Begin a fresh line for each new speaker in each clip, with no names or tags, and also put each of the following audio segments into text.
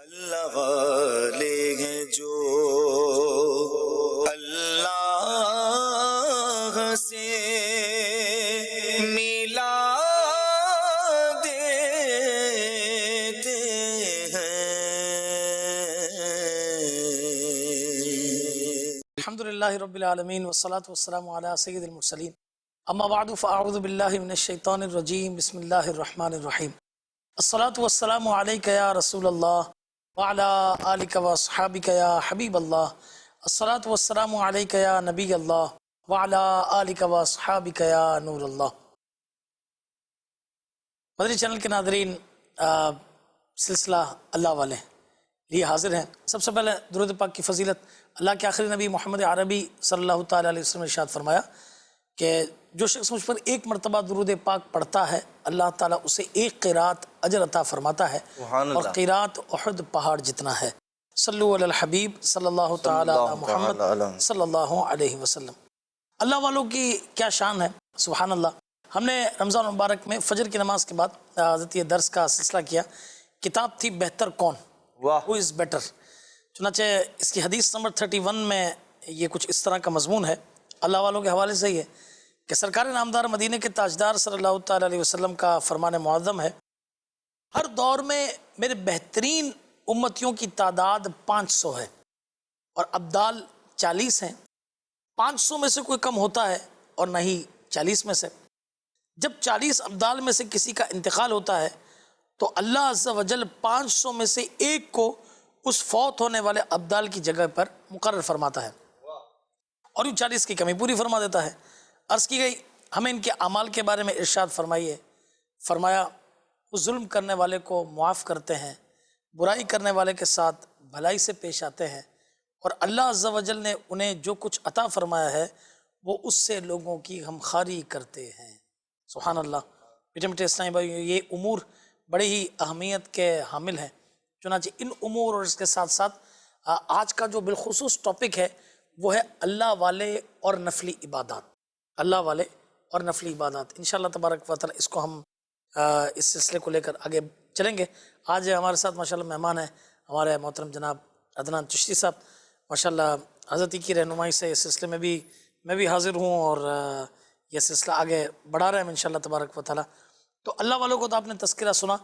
اللہ والے ہیں جو اللہ سے ملا دیتے ہیں۔
الحمدللہ رب العالمین والصلاة والسلام علی سید المرسلین، اما بعد فاعوذ باللہ من الشیطان الرجیم، بسم اللہ الرحمن الرحیم۔ الصلاة والسلام علیک یا رسول اللہ وعلی آلک واصحابک یا حبیب اللہ۔ الصلاة والسلام علیک یا نبی اللہ وعلی آلک واصحابک یا نور اللہ۔ مدنی چینل کے ناظرین، سلسلہ اللہ والے لیے حاضر ہیں۔ سب سے پہلے درود پاک کی فضیلت اللہ کے آخری نبی محمد عربی صلی اللہ تعالیٰ علیہ وسلم نے ارشاد فرمایا کہ جو شخص مجھ پر ایک مرتبہ درود پاک پڑھتا ہے اللہ تعالیٰ اسے ایک قرات اجر عطا فرماتا ہے، اور قرات احد پہاڑ جتنا ہے۔ صلو علی الحبیب صلی اللہ تعالیٰ علی محمد صلی اللہ علیہ وسلم۔ اللہ والوں کی کیا شان ہے، سبحان اللہ۔ ہم نے رمضان مبارک میں فجر کی نماز کے بعد حضرت یہ درس کا سلسلہ کیا، کتاب تھی بہتر کون، ہو از بیٹر۔ چنانچہ اس کی حدیث نمبر 31 میں یہ کچھ اس طرح کا مضمون ہے، اللہ والوں کے حوالے سے ہی ہے کہ سرکار نامدار مدینہ کے تاجدار صلی اللہ تعالیٰ علیہ وسلم کا فرمان معظم ہے، ہر دور میں میرے بہترین امتیوں کی تعداد 500 ہے اور ابدال 40 ہیں۔ 500 میں سے کوئی کم ہوتا ہے اور نہ ہی 40 میں سے۔ جب 40 ابدال میں سے کسی کا انتقال ہوتا ہے تو اللہ عز و جل 500 میں سے ایک کو اس فوت ہونے والے ابدال کی جگہ پر مقرر فرماتا ہے اور یوں 40 کی کمی پوری فرما دیتا ہے۔ عرض کی گئی ہمیں ان کے اعمال کے بارے میں ارشاد فرمائیے، فرمایا وہ ظلم کرنے والے کو معاف کرتے ہیں، برائی کرنے والے کے ساتھ بھلائی سے پیش آتے ہیں، اور اللہ عز و جل نے انہیں جو کچھ عطا فرمایا ہے وہ اس سے لوگوں کی غمخواری کرتے ہیں۔ سبحان اللہ۔ میٹھے میٹھے اسلامی بھائی، یہ امور بڑی ہی اہمیت کے حامل ہیں۔ چنانچہ ان امور اور اس کے ساتھ ساتھ آج کا جو بالخصوص ٹاپک ہے وہ ہے اللہ والے اور نفلی عبادات، اللہ والے اور نفلی عبادات۔ انشاءاللہ تبارک و تعالی اس کو ہم اس سلسلے کو لے کر آگے چلیں گے۔ آج ہمارے ساتھ ماشاءاللہ مہمان ہیں ہمارے محترم جناب عدنان چشتی صاحب، ماشاءاللہ حضرت کی رہنمائی سے اس سلسلے میں بھی میں بھی حاضر ہوں اور یہ سلسلہ آگے بڑھا رہے ہیں انشاءاللہ تبارک و تعالی۔ تو اللہ والوں کو تو آپ نے تذکرہ سنا،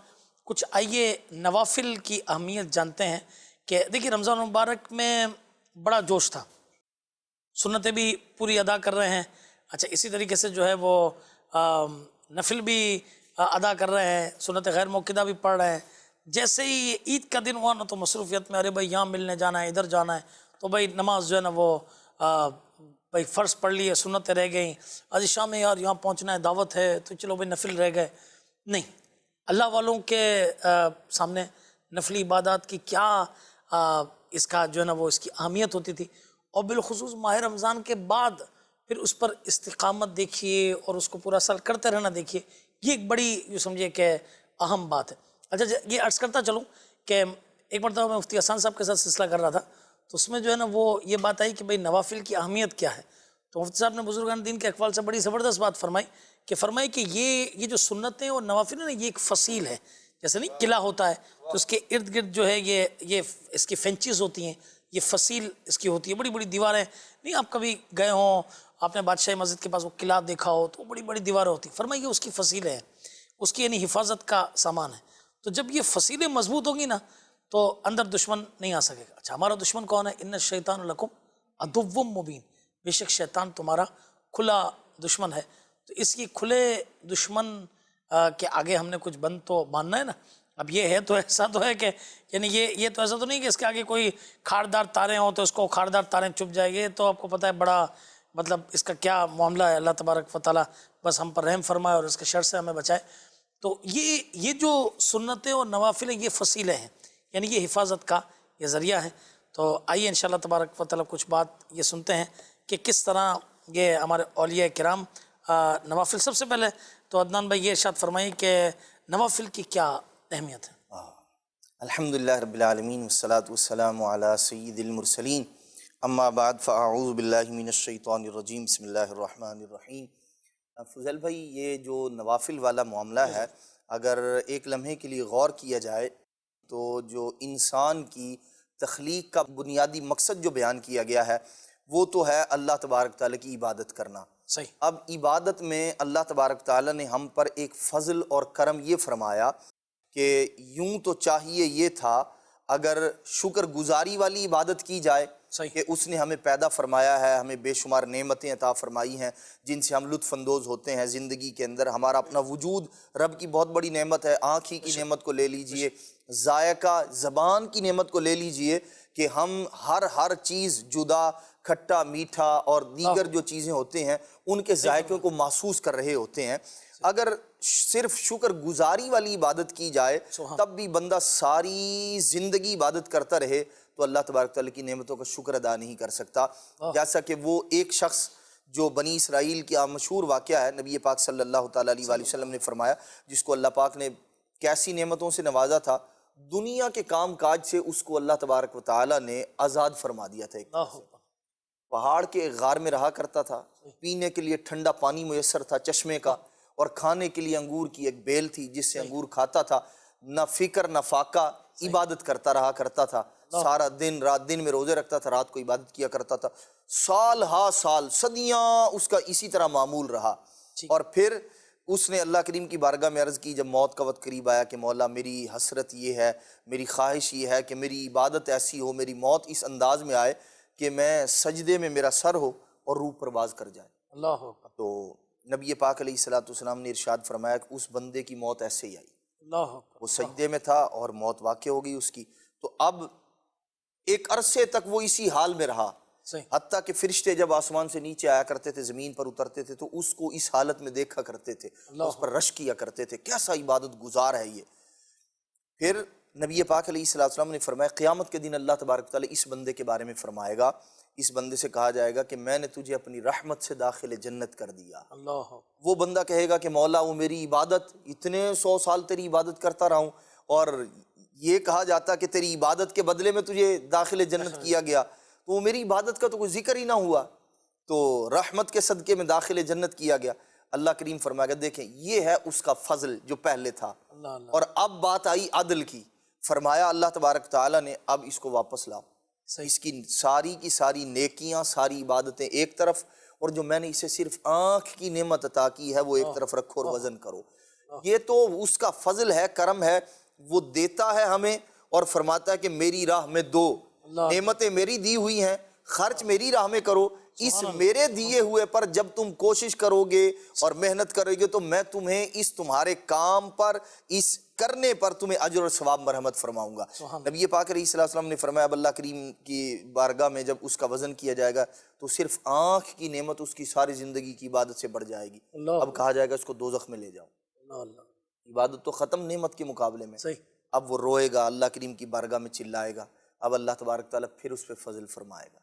کچھ آئیے نوافل کی اہمیت جانتے ہیں کہ دیکھیے رمضان مبارک میں بڑا جوش تھا، سنتیں بھی پوری ادا کر رہے ہیں، اچھا اسی طریقے سے جو ہے وہ نفل بھی ادا کر رہے ہیں، سنت غیر موقدہ بھی پڑھ رہے ہیں۔ جیسے ہی عید کا دن ہوا نا تو مصروفیت میں ارے بھائی یہاں ملنے جانا ہے، ادھر جانا ہے، تو بھائی نماز جو ہے نا وہ بھائی فرض پڑھ لی ہے، سنتیں رہ گئیں، آج شام میں یار یہاں پہنچنا ہے، دعوت ہے، تو چلو بھائی نفل رہ گئے۔ نہیں، اللہ والوں کے سامنے نفلی عبادات کی کیا اس کا جو ہے نا وہ اس کی اہمیت ہوتی تھی، اور بالخصوص ماہ رمضان کے بعد پھر اس پر استقامت دیکھیے اور اس کو پورا سال کرتے رہنا دیکھیے، یہ ایک بڑی یوں سمجھیے کہ اہم بات ہے۔ اچھا یہ عرض کرتا چلوں کہ ایک مرتبہ میں مفتی حسن صاحب کے ساتھ سلسلہ کر رہا تھا تو اس میں جو ہے نا وہ یہ بات آئی کہ بھئی نوافل کی اہمیت کیا ہے، تو مفتی صاحب نے بزرگان دین کے اقوال سے بڑی زبردست بات فرمائی کہ یہ جو سنتیں اور نوافل ہیں نا یہ ایک فصیل ہے، جیسے نہیں قلعہ ہوتا ہے تو اس کے ارد گرد جو ہے یہ اس کی فینچیز ہوتی ہیں، یہ فصیل اس کی ہوتی ہے، بڑی بڑی دیواریں۔ نہیں آپ کبھی گئے ہوں، آپ نے بادشاہی مسجد کے پاس وہ قلعہ دیکھا ہو تو بڑی بڑی دیواریں ہوتی ہیں، فرمائیے اس کی فصیلیں ہیں، اس کی یعنی حفاظت کا سامان ہے۔ تو جب یہ فصیلیں مضبوط ہوں گی نا تو اندر دشمن نہیں آ سکے گا۔ اچھا ہمارا دشمن کون ہے؟ ان الشیطان لکم عدو مبین، بے شک شیطان تمہارا کھلا دشمن ہے۔ تو اس کی کھلے دشمن کے آگے ہم نے کچھ بند تو ماننا ہے نا۔ اب یہ ہے تو ایسا تو ہے کہ یعنی یہ تو ایسا تو نہیں کہ اس کے آگے کوئی کھاردار تاریں ہوں تو اس کو کھاردار تاریں چپ جائے گی، تو آپ کو پتہ ہے بڑا مطلب اس کا کیا معاملہ ہے۔ اللہ تبارک و تعالیٰ بس ہم پر رحم فرمائے اور اس کے شر سے ہمیں بچائے۔ تو یہ جو سنتیں اور نوافل ہیں یہ فصیلیں ہیں، یعنی یہ حفاظت کا یہ ذریعہ ہے۔ تو آئیے انشاءاللہ تبارک و تعالیٰ کچھ بات یہ سنتے ہیں کہ کس طرح یہ ہمارے اولیاء کرام نوافل۔ سب سے پہلے تو عدنان بھائی یہ ارشاد فرمائیے کہ نوافل کی کیا اہمیت ہے؟
الحمدللہ رب العالمین والصلاة والسلام علی سید المرسلین، اما بعد فاعوذ باللہ من الشیطان الرجیم، بسم اللہ الرحمن الرحیم۔ فضل بھائی یہ جو نوافل والا معاملہ ہے اگر ایک لمحے کے لیے غور کیا جائے تو تو جو انسان کی تخلیق کا بنیادی مقصد جو بیان کیا گیا ہے وہ تو ہے اللہ تبارک تعالیٰ کی عبادت کرنا۔
صحیح۔
اب عبادت میں اللہ تبارک تعالیٰ نے ہم پر ایک فضل اور کرم یہ فرمایا کہ یوں تو چاہیے یہ تھا اگر شکر گزاری والی عبادت کی جائے کہ اس نے ہمیں پیدا فرمایا ہے، ہمیں بے شمار نعمتیں عطا فرمائی ہیں جن سے ہم لطف اندوز ہوتے ہیں زندگی کے اندر۔ ہمارا اپنا وجود رب کی بہت بڑی نعمت ہے، آنکھ ہی کی نعمت کو لے لیجئے، ذائقہ زبان کی نعمت کو لے لیجئے کہ ہم ہر چیز جدا، کھٹا میٹھا اور دیگر جو چیزیں ہوتے ہیں ان کے ذائقوں کو محسوس کر رہے ہوتے ہیں۔ اگر صرف شکر گزاری والی عبادت کی جائے تب بھی بندہ ساری زندگی عبادت کرتا رہے تو اللہ تبارک تعالیٰ کی نعمتوں کا شکر ادا نہیں کر سکتا۔ جیسا کہ وہ ایک شخص جو بنی اسرائیل کا مشہور واقعہ ہے، نبی پاک صلی اللہ تعالیٰ علیہ وآلہ وسلم نے فرمایا، جس کو اللہ پاک نے کیسی نعمتوں سے نوازا تھا، دنیا کے کام کاج سے اس کو اللہ تبارک و تعالیٰ نے آزاد فرما دیا تھا۔ ایک پہاڑ کے غار میں رہا کرتا تھا، پینے کے لیے ٹھنڈا پانی میسر تھا چشمے کا، اور کھانے کے لیے انگور کی ایک بیل تھی جس سے انگور کھاتا تھا، نہ فکر نہ فاقہ، عبادت کرتا رہا کرتا تھا، سارا دن رات، دن میں روزے رکھتا تھا، رات کو عبادت کیا کرتا تھا، سال ہا سال صدیاں اس کا اسی طرح معمول رہا۔ اور پھر اس نے اللہ کریم کی بارگاہ میں عرض کی جب موت کا وقت قریب آیا کہ مولا میری حسرت یہ ہے، میری خواہش یہ ہے کہ میری عبادت ایسی ہو، میری موت اس انداز میں آئے کہ میں سجدے میں میرا سر ہو اور روح پرواز کر جائے۔
اللہ
تو نبی پاک علیہ السلام نے ارشاد فرمایا کہ اس بندے کی موت ایسے ہی آئی،
اللہ
وہ سجدے میں تھا اور موت واقع ہو گئی اس کی۔ تو اب ایک عرصے تک وہ اسی حال میں رہا، حتیٰ کہ فرشتے جب آسمان سے نیچے آیا کرتے تھے، زمین پر اترتے تھے تو اس کو اس حالت میں دیکھا کرتے تھے، اس پر رشک کیا کرتے تھے، کیسا عبادت گزار ہے یہ۔ پھر نبی پاک علیہ السلام نے فرمایا قیامت کے دن اللہ تبارک تعالیٰ اس بندے کے بارے میں فرمائے گا، اس بندے سے کہا جائے گا کہ میں نے تجھے اپنی رحمت سے داخل جنت کر دیا۔ وہ بندہ کہے گا کہ مولا وہ میری عبادت، اتنے 100 سال تیری عبادت کرتا رہا ہوں اور یہ کہا جاتا کہ تیری عبادت کے بدلے میں تجھے داخل جنت کیا گیا، تو وہ میری عبادت کا تو کوئی ذکر ہی نہ ہوا، تو رحمت کے صدقے میں داخل جنت کیا گیا۔ اللہ کریم فرمائے گا دیکھیں یہ ہے اس کا فضل جو پہلے تھا۔ اور اب بات آئی عدل کی، فرمایا اللہ تبارک تعالیٰ نے اب اس کو واپس لاؤ، اس کی ساری نیکیاں، ساری عبادتیں ایک طرف، اور جو میں نے اسے صرف آنکھ کی نعمت عطا کی ہے وہ ایک طرف رکھو اور وزن کرو۔ یہ تو اس کا فضل ہے، کرم ہے، وہ دیتا ہے ہمیں اور فرماتا ہے کہ میری راہ میں دو، نعمتیں میری دی ہوئی ہیں، خرچ میری راہ میں کرو، اس میرے دیے ہوئے پر جب تم کوشش کرو گے اور محنت کرو گے تو میں تمہیں اس تمہارے کام پر، اس کرنے پر تمہیں اجر اور ثواب مرحمت فرماؤں گا۔ نبی پاک علیہ السلام نے فرمایا اب اللہ کریم کی بارگاہ میں جب اس کا وزن کیا جائے گا تو صرف آنکھ کی نعمت اس کی ساری زندگی کی عبادت سے بڑھ جائے گی۔ اب کہا جائے گا اس کو دوزخ میں لے جاؤ، عبادت تو ختم نعمت کے مقابلے میں۔ اب وہ روئے گا، اللہ کریم کی بارگاہ میں چلائے گا، اب اللہ تبارک تعالیٰ پھر اس پہ فضل فرمائے گا،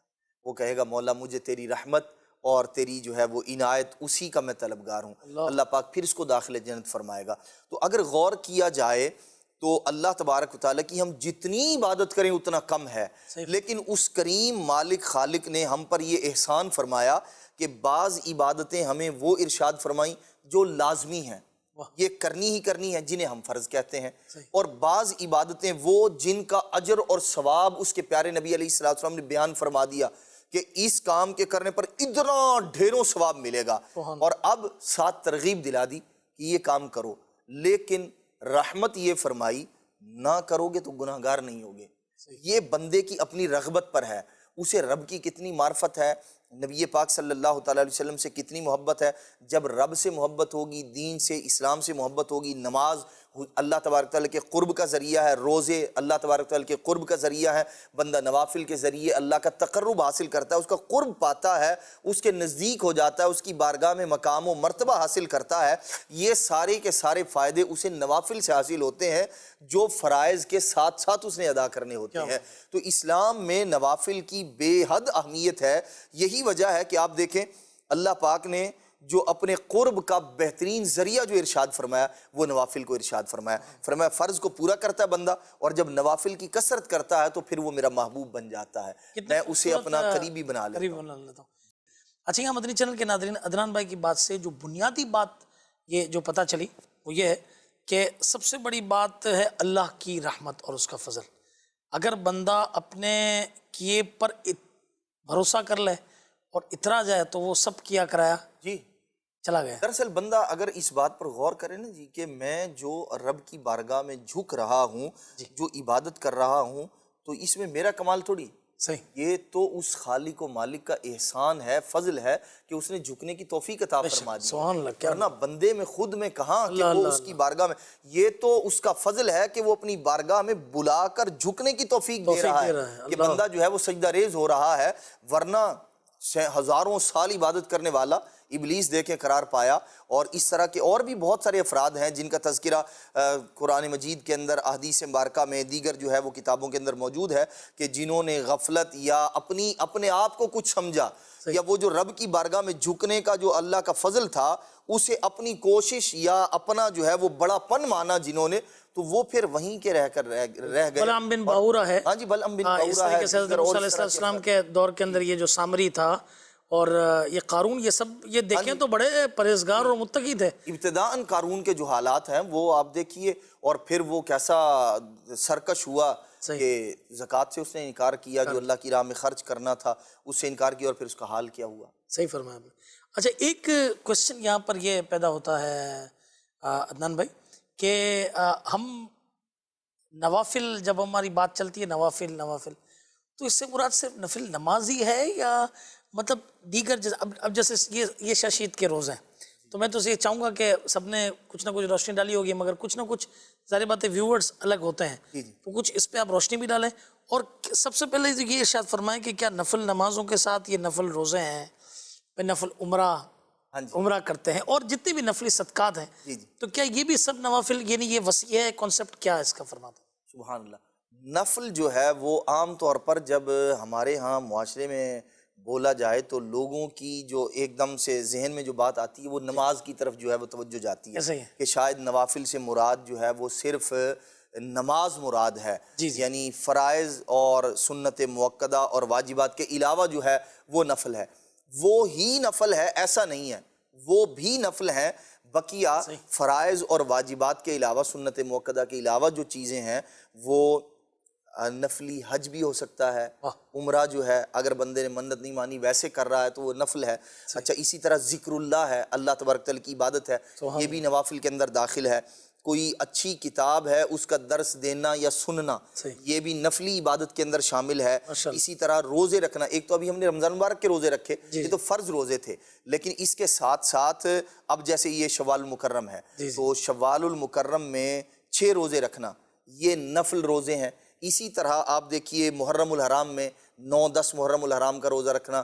وہ کہے گا مولا مجھے تیری رحمت اور تیری جو ہے وہ عنایت اسی کا میں طلبگار ہوں۔ اللہ پاک پھر اس کو داخل جنت فرمائے گا۔ تو اگر غور کیا جائے تو اللہ تبارک و تعالیٰ کی ہم جتنی عبادت کریں اتنا کم ہے، لیکن اس کریم مالک خالق نے ہم پر یہ احسان فرمایا کہ بعض عبادتیں ہمیں وہ ارشاد فرمائیں جو لازمی ہیں، یہ کرنی ہی کرنی ہے، جنہیں ہم فرض کہتے ہیں، اور بعض عبادتیں وہ جن کا اجر اور ثواب اس کے پیارے نبی علیہ السلام نے بیان فرما دیا کہ اس کام کے کرنے پر اتنا ڈھیروں ثواب ملے گا، اور اب ساتھ ترغیب دلا دی کہ یہ کام کرو، لیکن رحمت یہ فرمائی نہ کرو گے تو گناہ گار نہیں ہوگے۔ یہ بندے کی اپنی رغبت پر ہے، اسے رب کی کتنی معرفت ہے، نبی پاک صلی اللہ تعالیٰ علیہ وسلم سے کتنی محبت ہے۔ جب رب سے محبت ہوگی، دین سے، اسلام سے محبت ہوگی، نماز اللہ تبارک تعالیٰ کے قرب کا ذریعہ ہے، روزے اللہ تبارک تعالیٰ کے قرب کا ذریعہ ہے، بندہ نوافل کے ذریعے اللہ کا تقرب حاصل کرتا ہے، اس کا قرب پاتا ہے، اس کے نزدیک ہو جاتا ہے، اس کی بارگاہ میں مقام و مرتبہ حاصل کرتا ہے۔ یہ سارے کے سارے فائدے اسے نوافل سے حاصل ہوتے ہیں جو فرائض کے ساتھ ساتھ اس نے ادا کرنے ہوتے ہیں۔ تو اسلام میں نوافل کی بے حد اہمیت ہے۔ یہی وجہ ہے کہ آپ دیکھیں اللہ پاک نے جو اپنے قرب کا بہترین ذریعہ جو ارشاد فرمایا وہ نوافل کو ارشاد فرمایا، فرمایا فرض کو پورا کرتا ہے بندہ اور جب نوافل کی کثرت کرتا ہے تو پھر وہ میرا محبوب بن جاتا ہے، میں اسے اپنا قریبی بنا لیتا ہوں۔
اچھا یہاں مدنی چینل کے ناظرین، عدنان بھائی کی بات سے جو بنیادی بات یہ جو پتہ چلی وہ یہ ہے کہ سب سے بڑی بات ہے اللہ کی رحمت اور اس کا فضل. اگر بندہ اپنے کیے پر بھروسہ کر لے اور اترا جائے تو وہ سب کیا کرایا
جی
چلا گیا.
دراصل بندہ اگر اس بات پر غور کرے نا جی کہ میں جو رب کی بارگاہ میں جھک رہا ہوں، جو عبادت کر رہا ہوں، تو اس میں میرا کمال تھوڑی،
صحیح.
یہ تو اس خالق و مالک کا احسان ہے، فضل ہے کہ اس نے جھکنے کی توفیق عطا فرما دی.
سبحان اللہ. کیا
ورنہ بندے میں خود میں کہاں کہ
اللہ
وہ
اللہ
اس کی بارگاہ میں، یہ تو اس کا فضل ہے کہ وہ اپنی بارگاہ میں بلا کر جھکنے کی توفیق دے رہا ہے کہ بندہ جو ہے وہ سجدہ ریز ہو رہا ہے. ورنہ ہزاروں سال عبادت کرنے والا ابلیس دیکھیں قرار پایا. اور اس طرح کے اور بھی بہت سارے افراد ہیں جن کا تذکرہ قرآن مجید کے اندر، احادیث مبارکہ میں، دیگر جو ہے وہ کتابوں کے اندر موجود ہے کہ جنہوں نے غفلت یا اپنے آپ کو کچھ سمجھا، یا وہ جو رب کی بارگاہ میں جھکنے کا جو اللہ کا فضل تھا اسے اپنی کوشش یا اپنا جو ہے وہ بڑا پن مانا جنہوں نے، تو وہ پھر وہیں کے رہ گئے.
بلعام بن باورہ ہے.
ہاں جی، بلعام بن
اس
باورہ ہے.
طریقے سے حضرت موسیٰ علیہ السلام کے دور کے اندر یہ جو سامری تھا اور یہ قارون، یہ سب یہ دیکھیں تو بڑے پرہیزگار اور متقی تھے.
ابتداءً قارون کے جو حالات ہیں وہ آپ دیکھیے، اور پھر وہ کیسا سرکش ہوا کہ زکوٰۃ سے اس نے انکار کیا، جو اللہ کی راہ میں خرچ کرنا تھا اس سے انکار کیا، اور پھر اس کا حال کیا ہوا.
صحیح فرمایا آپ نے. اچھا، ایک کوشچن یہاں پر یہ پیدا ہوتا ہے عدنان بھائی کہ ہم نوافل، جب ہماری بات چلتی ہے نوافل تو اس سے مراد صرف نفل نماز ہی ہے یا مطلب دیگر اب جیسے یہ شاشید کے روز ہیں، تو میں تو یہ چاہوں گا کہ سب نے کچھ نہ کچھ روشنی ڈالی ہوگی، مگر کچھ نہ کچھ ظاہر بات ہے ویورز الگ ہوتے ہیں، تو کچھ اس پہ آپ روشنی بھی ڈالیں. اور سب سے پہلے یہ ارشاد فرمائیں کہ کیا نفل نمازوں کے ساتھ یہ نفل روزے ہیں، نفل عمرہ کرتے ہیں، اور جتنے بھی نفلی صدقات ہیں، تو کیا یہ بھی سب نوافل، یعنی یہ وسیع ہے کانسیپٹ، کیا ہے اس کا فرماتے ہیں؟
سبحان اللہ. نفل جو ہے وہ عام طور پر جب ہمارے ہاں معاشرے میں بولا جائے تو لوگوں کی جو ایک دم سے ذہن میں جو بات آتی ہے وہ نماز کی طرف جو ہے وہ توجہ جاتی ہے کہ شاید نوافل سے مراد جو ہے وہ صرف نماز مراد ہے، یعنی فرائض اور سنت موقدہ اور واجبات کے علاوہ جو ہے وہ نفل ہے. وہ ہی نفل ہے ایسا نہیں ہے، وہ بھی نفل ہیں. بقیہ فرائض اور واجبات کے علاوہ، سنت موقدہ کے علاوہ جو چیزیں ہیں وہ نفلی حج بھی ہو سکتا ہے، عمرہ جو ہے اگر بندے نے منت نہیں مانی ویسے کر رہا ہے تو وہ نفل ہے. اچھا، اسی طرح ذکر اللہ ہے، اللہ تبارک تعالیٰ کی عبادت ہے، یہ بھی نوافل کے اندر داخل ہے. کوئی اچھی کتاب ہے اس کا درس دینا یا سننا، یہ بھی نفلی عبادت کے اندر شامل ہے. اسی طرح روزے رکھنا، ایک تو ابھی ہم نے رمضان مبارک کے روزے رکھے، یہ تو فرض روزے تھے، لیکن اس کے ساتھ ساتھ اب جیسے یہ شوال المکرم ہے تو شوال المکرم میں 6 روزے رکھنا یہ نفل روزے ہیں. اسی طرح آپ دیکھیے محرم الحرام میں 9-10 محرم الحرام کا روزہ رکھنا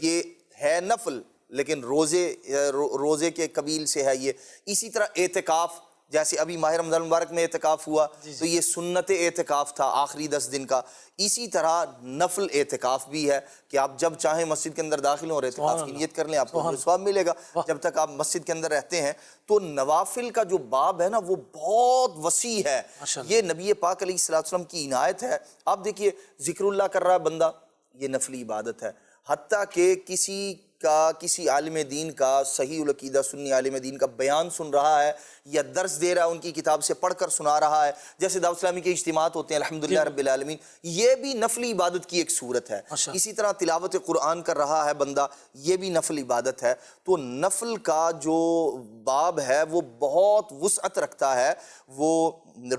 یہ ہے نفل، لیکن روزے کے قبیل سے ہے یہ. اسی طرح اعتکاف، جیسے ابھی ماہ رمضان مبارک میں اعتکاف ہوا تو یہ سنت اعتکاف تھا آخری 10 دن کا. اسی طرح نفل اعتکاف بھی ہے کہ آپ جب چاہیں مسجد کے اندر داخل ہوں اور اعتکاف کی نیت کر لیں، آپ کو ثواب ملے گا جب تک آپ مسجد کے اندر رہتے ہیں. تو نوافل کا جو باب ہے نا وہ بہت وسیع ہے، یہ نبی پاک علیہ السلام کی عنایت ہے. آپ دیکھیے ذکر اللہ کر رہا ہے بندہ، یہ نفلی عبادت ہے. حتیٰ کہ کسی عالم دین کا، صحیح العقیدہ سنی عالم دین کا بیان سن رہا ہے یا درس دے رہا ہے، ان کی کتاب سے پڑھ کر سنا رہا ہے، جیسے دعوت اسلامی کے اجتماعات ہوتے ہیں الحمدللہ رب العالمین، یہ بھی نفلی عبادت کی ایک صورت ہے. اسی طرح تلاوت قرآن کر رہا ہے بندہ، یہ بھی نفل عبادت ہے. تو نفل کا جو باب ہے وہ بہت وسعت رکھتا ہے. وہ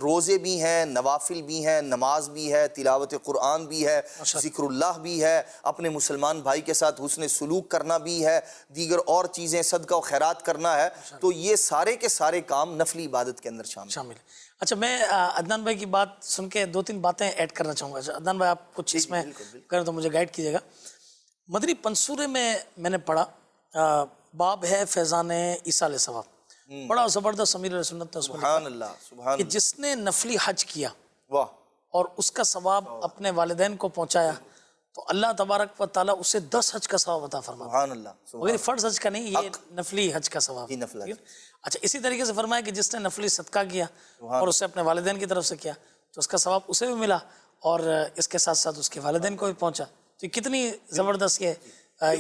روزے بھی ہیں، نوافل بھی ہیں، نماز بھی ہے، تلاوت قرآن بھی ہے، ذکر اللہ بھی ہے، اپنے مسلمان بھائی کے ساتھ حسن سلوک کرنا بھی ہے، دیگر اور چیزیں صدقہ و خیرات کرنا ہے. تو یہ سارے کے سارے کام نفلی عبادت کے اندر شامل ہیں.
اچھا، میں عدنان بھائی کی بات سن کے 2-3 باتیں ایڈ کرنا چاہوں گا. عدنان بھائی آپ کچھ اس میں کریں تو مجھے گائیڈ کیجیے گا. مدنی پنصورے میں نے پڑھا، باب ہے فیضان ایصال ثواب، بڑا زبردست امیر علیہ سنت نے اس میں
سبحان اللہ
کہ جس نے نفلی حج کیا اور اس کا ثواب اپنے والدین کو پہنچایا تو اللہ تبارک و تعالیٰ اسے 10 حج کا ثواب عطا فرماتا.
سبحان اللہ،
مگر فرض حج کا نہیں، یہ نفلی حج کا ثواب. اچھا، اسی طریقے سے فرمایا کہ جس نے نفلی صدقہ کیا اور اسے اپنے والدین کی طرف سے کیا تو اس کا ثواب اسے بھی ملا اور اس کے ساتھ ساتھ اس کے والدین کو بھی پہنچا. تو کتنی زبردست یہ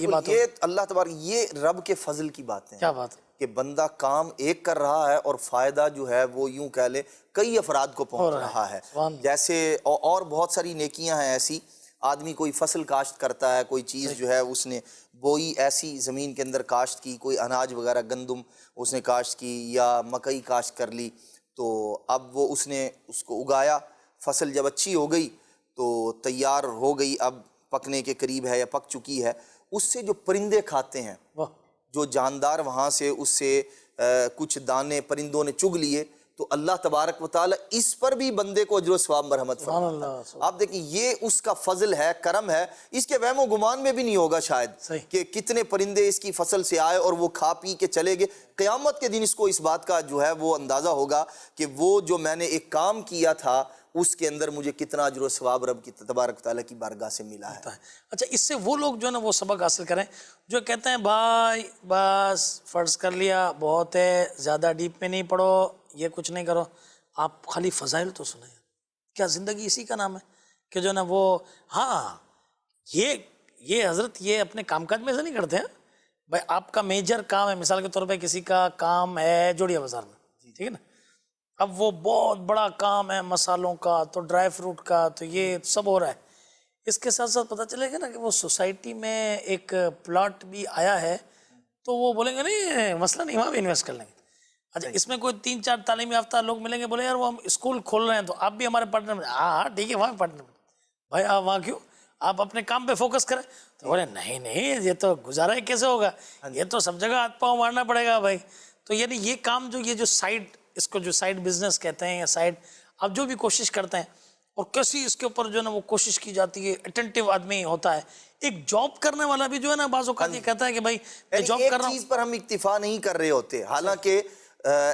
بات ہے.
یہ اللہ تبارک، یہ رب کے فضل کی بات ہے.
کیا بات ہے
کہ بندہ کام ایک کر رہا ہے اور فائدہ جو ہے وہ یوں کہہ لیں کئی افراد کو پہنچ رہا ہے. جیسے اور بہت ساری نیکیاں ہیں ایسی. آدمی کوئی فصل کاشت کرتا ہے, کوئی چیز جو ہے اس نے بوئی ایسی زمین کے اندر کاشت کی, کوئی اناج وغیرہ گندم اس نے کاشت کی یا مکئی کاشت کر لی, تو اب وہ اس نے اس کو اگایا, فصل جب اچھی ہو گئی تو تیار ہو گئی, اب پکنے کے قریب ہے یا پک چکی ہے. اس سے جو پرندے کھاتے ہیں, جو جاندار وہاں سے اس سے کچھ دانے پرندوں نے چگ لیے, تو اللہ تبارک و تعالی اس پر بھی بندے کو اجر و ثواب مرحمت فرماتا ہے. آپ دیکھیں یہ اس کا فضل ہے, کرم ہے, اس کے وہم و گمان میں بھی نہیں ہوگا شاید کہ کتنے پرندے اس کی فصل سے آئے اور وہ کھا پی کے چلے گئے. قیامت کے دن اس کو اس بات کا جو ہے وہ اندازہ ہوگا کہ وہ جو میں نے ایک کام کیا تھا اس کے اندر مجھے کتنا اجر و ثواب رب کی تبارک تعالیٰ کی بارگاہ سے ملا ہے.
اچھا, اس سے وہ لوگ جو ہے نا وہ سبق حاصل کریں جو کہتے ہیں بھائی بس فرض کر لیا بہت ہے, زیادہ ڈیپ میں نہیں پڑھو, یہ کچھ نہیں کرو, آپ خالی فضائل تو سنیں. کیا زندگی اسی کا نام ہے کہ جو ہے نا وہ, ہاں یہ حضرت یہ اپنے کام کاج میں سے نہیں کرتے ہیں بھائی. آپ کا میجر کام ہے, مثال کے طور پہ کسی کا کام ہے جوڑیا بازار میں, ٹھیک ہے نا, اب وہ بہت بڑا کام ہے مسالوں کا, تو ڈرائی فروٹ کا, تو یہ سب ہو رہا ہے. اس کے ساتھ ساتھ پتہ چلے گا نا کہ وہ سوسائٹی میں ایک پلاٹ بھی آیا ہے, تو وہ بولیں گے نہیں مسئلہ نہیں, وہاں بھی انویسٹ کر لیں گے. اچھا, اس میں کوئی 3-4 تعلیم یافتہ لوگ ملیں گے, بولے یار وہ ہم اسکول کھول رہے ہیں تو آپ بھی ہمارے پارٹنر میں. ہاں ٹھیک ہے, وہاں پارٹنر میں. بھائی آپ وہاں کیوں, آپ اپنے کام پہ فوکس کریں. تو بولے نہیں یہ تو گزارا ہی کیسے ہوگا, یہ تو سب جگہ ہاتھ پاؤں مارنا پڑے گا بھائی. تو یعنی یہ کام جو یہ جو سائڈ, اس کو جو سائڈ بزنس کہتے ہیں یا سائڈ, آپ جو بھی کوشش کرتے ہیں اور کیسی اس کے اوپر جو ہے نا وہ کوشش کی جاتی ہے, اٹینٹیو آدمی ہوتا ہے. ایک جاب کرنے والا بھی جو ہے نا بعض اوقات یہ کہتا ہے کہ بھائی میں جاب کر رہا ہوں.
ایک چیز پر ہم اکتفا نہیں کر رہے ہوتے, حالانکہ